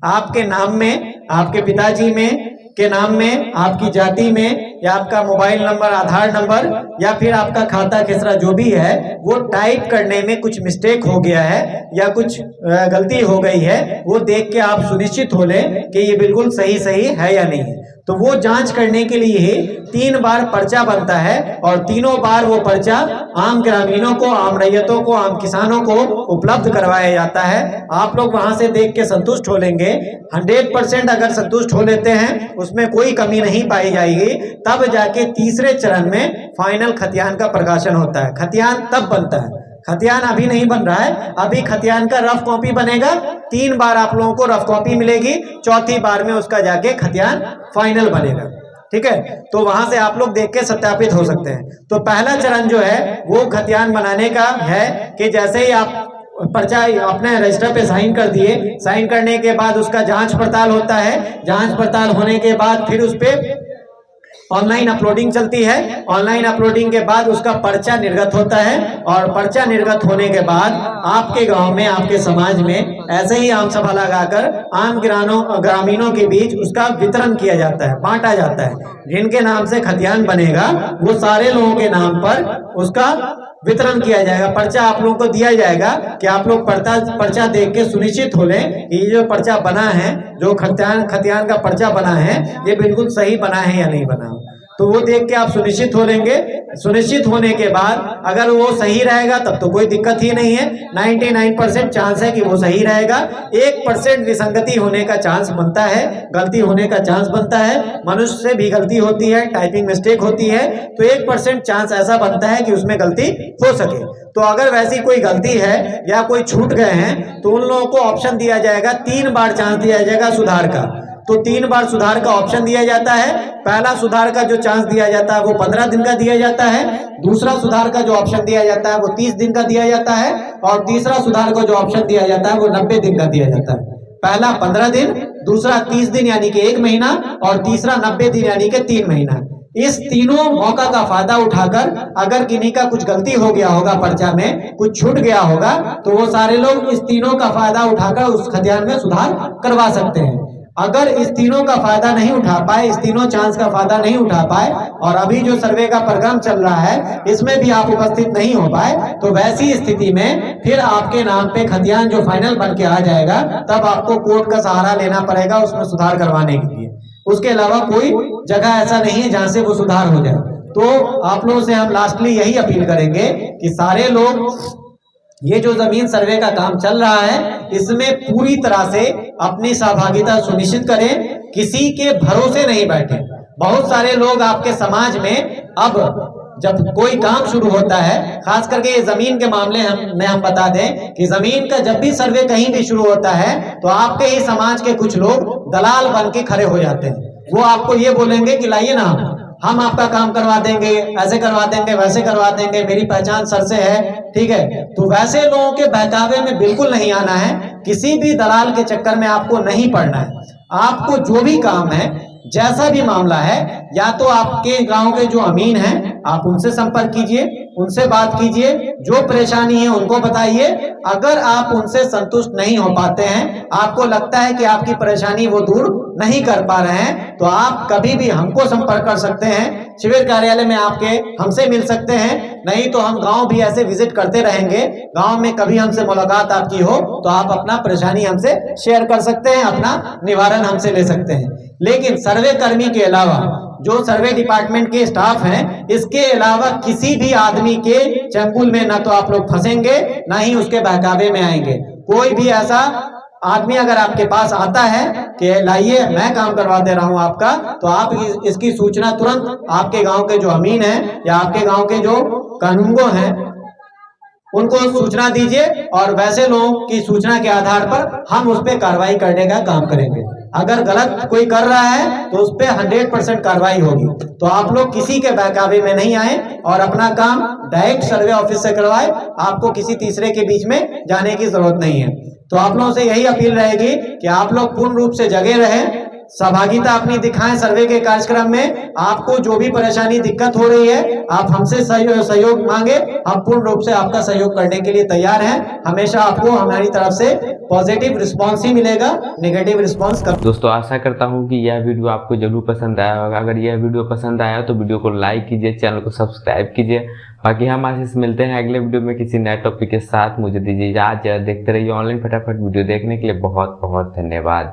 आपके नाम में, आपके पिताजी में के नाम में, आपकी जाति में, या आपका मोबाइल नंबर, आधार नंबर, या फिर आपका खाता खेसरा जो भी है, वो टाइप करने में कुछ मिस्टेक हो गया है या कुछ गलती हो गई है, वो देख के आप सुनिश्चित हो लें कि ये बिल्कुल सही है या नहीं। तो वो जांच करने के लिए 3 बार पर्चा बनता है और तीनों बार वो पर्चा आम ग्रामीणों को, आम रैयतों को, आम किसानों को उपलब्ध करवाया जाता है। आप लोग वहां से देख के संतुष्ट हो लेंगे। 100% अगर संतुष्ट हो लेते हैं, उसमें कोई कमी नहीं पाई जाएगी, तब जाके तीसरे चरण में फाइनल खतियान का प्रकाशन होता है। खतियान तब बनता है, खतियान अभी नहीं बन रहा है। अभी खतियान का रफ कॉपी बनेगा, 3 बार आप लोगों को रफ कॉपी मिलेगी, चौथी बार में उसका जाके खतियान फाइनल बनेगा। ठीक है, तो वहां से आप लोग देख के सत्यापित हो सकते हैं। तो पहला चरण जो है वो खतियान बनाने का है कि जैसे ही आप पर्चा अपने रजिस्टर पे साइन कर दिए, साइन करने के बाद उसका जांच पड़ताल होता है। जांच पड़ताल होने के बाद फिर उस पे ऑनलाइन अपलोडिंग चलती है। ऑनलाइन अपलोडिंग के बाद उसका पर्चा निर्गत होता है और पर्चा निर्गत होने के बाद आपके गांव में, आपके समाज में ऐसे ही आम सभा लगाकर आम ग्रामीणों के बीच उसका वितरण किया जाता है, बांटा जाता है। जिनके नाम से खतियान बनेगा वो सारे लोगों के नाम पर उसका वितरण किया जाएगा। पर्चा आप लोगों को दिया जाएगा कि आप लोग पर्चा देख के सुनिश्चित हो लें कि ये जो पर्चा बना है, जो खतियान का पर्चा बना है, ये बिल्कुल सही बना है या नहीं बना। तो वो देख के आप सुनिश्चित हो लेंगे। सुनिश्चित होने के बाद अगर वो सही रहेगा तब तो कोई दिक्कत ही नहीं है। 99% चांस है कि वो सही रहेगा। 1% विसंगति होने का चांस बनता है, गलती होने का चांस बनता है। मनुष्य से भी गलती होती है, टाइपिंग मिस्टेक होती है, तो 1% चांस ऐसा बनता है कि उसमें गलती हो सके। तो अगर वैसी कोई गलती है या कोई छूट गए हैं तो उन लोगों को ऑप्शन दिया जाएगा, 3 बार चांस दिया जाएगा सुधार का। तो 3 बार सुधार का ऑप्शन दिया जाता है। पहला सुधार का जो चांस दिया जाता है वो 15 दिन का दिया जाता है। दूसरा सुधार का जो ऑप्शन दिया जाता है वो 30 दिन का दिया जाता है और तीसरा सुधार का जो ऑप्शन दिया जाता है वो 90 दिन का दिया जाता है। पहला 15 दिन, दूसरा 30 दिन यानी कि 1 महीना और तीसरा 90 दिन यानी कि 3 महीना। इस तीनों मौका का फायदा उठाकर अगर किन्हीं का कुछ गलती हो गया होगा, पर्चा में कुछ छूट गया होगा, तो वो सारे लोग इस तीनों का फायदा उठाकर उस खतियान में सुधार करवा सकते हैं। अगर इस तीनों का फायदा नहीं उठा पाए, इस तीनों चांस का फायदा नहीं उठा पाए, और अभी जो सर्वे का प्रोग्राम चल रहा है इसमें भी आप उपस्थित नहीं हो पाए, तो वैसी स्थिति में फिर आपके नाम पे खतियान जो फाइनल बन के आ जाएगा, तब आपको कोर्ट का सहारा लेना पड़ेगा उसमें सुधार करवाने के लिए। उसके अलावा कोई जगह ऐसा नहीं है जहां से वो सुधार हो जाए। तो आप लोगों से हम लास्टली यही अपील करेंगे कि सारे लोग ये जो जमीन सर्वे का काम चल रहा है इसमें पूरी तरह से अपनी सहभागिता सुनिश्चित करें, किसी के भरोसे नहीं बैठे। बहुत सारे लोग आपके समाज में अब जब कोई काम शुरू होता है, खास करके ये जमीन के मामले हम बता दें कि जमीन का जब भी सर्वे कहीं भी शुरू होता है तो आपके ही समाज के कुछ लोग दलाल बन के खड़े हो जाते हैं। वो आपको ये बोलेंगे कि लाइए ना, हम आपका काम करवा देंगे, ऐसे करवा देंगे, वैसे करवा देंगे, मेरी पहचान सर से है, ठीक है। तो वैसे लोगों के बहकावे में बिल्कुल नहीं आना है, किसी भी दलाल के चक्कर में आपको नहीं पड़ना है। आपको जो भी काम है, जैसा भी मामला है, या तो आपके गांव के जो अमीन हैं आप उनसे संपर्क कीजिए, उनसे बात कीजिए, जो परेशानी है उनको बताइए। अगर आप उनसे संतुष्ट नहीं हो पाते हैं, आपको लगता है कि आपकी परेशानी वो दूर नहीं कर पा रहे हैं, तो आप कभी भी हमको संपर्क कर सकते हैं। शिविर कार्यालय में आपके हमसे मिल सकते हैं, नहीं तो हम गांव भी ऐसे विजिट करते रहेंगे। गांव में कभी हमसे मुलाकात आपकी हो तो आप अपना परेशानी हमसे शेयर कर सकते हैं, अपना निवारण हमसे ले सकते हैं। लेकिन सर्वे कर्मी के अलावा जो सर्वे डिपार्टमेंट के स्टाफ हैं, इसके अलावा किसी भी आदमी के चंगुल में ना तो आप लोग फंसेंगे, ना ही उसके बहकावे में आएंगे। कोई भी ऐसा आदमी अगर आपके पास आता है कि लाइए मैं काम करवा दे रहा हूं आपका, तो आप इसकी सूचना तुरंत आपके गांव के जो अमीन हैं या आपके गांव के जो कानूनगो हैं उनको सूचना दीजिए, और वैसे लोगों की सूचना के आधार पर हम उस पर कार्रवाई करने का काम करेंगे। अगर गलत कोई कर रहा है तो उस पर 100% कार्रवाई होगी। तो आप लोग किसी के बहकावे में नहीं आए और अपना काम डायरेक्ट सर्वे ऑफिस से करवाए, आपको किसी तीसरे के बीच में जाने की जरूरत नहीं है। तो आप लोगों से यही अपील रहेगी कि आप लोग पूर्ण रूप से जगे रहें, सहभागिता अपनी दिखाएं सर्वे के कार्यक्रम में। आपको जो भी परेशानी दिक्कत हो रही है आप हमसे सहयोग मांगे, हम पूर्ण रूप से आपका सहयोग करने के लिए तैयार हैं। हमेशा आपको हमारी तरफ से पॉजिटिव रिस्पांस ही मिलेगा, नेगेटिव रिस्पांस कम। दोस्तों आशा करता हूँ कि यह वीडियो आपको जरूर पसंद आया होगा। अगर यह वीडियो पसंद आया तो वीडियो को लाइक कीजिए, चैनल को सब्सक्राइब कीजिए। बाकी हम आशीष मिलते हैं अगले वीडियो में किसी नए टॉपिक के साथ। मुझे दीजिए इजाजत। देखते रहिए ऑनलाइन फटाफट वीडियो देखने के लिए बहुत बहुत धन्यवाद।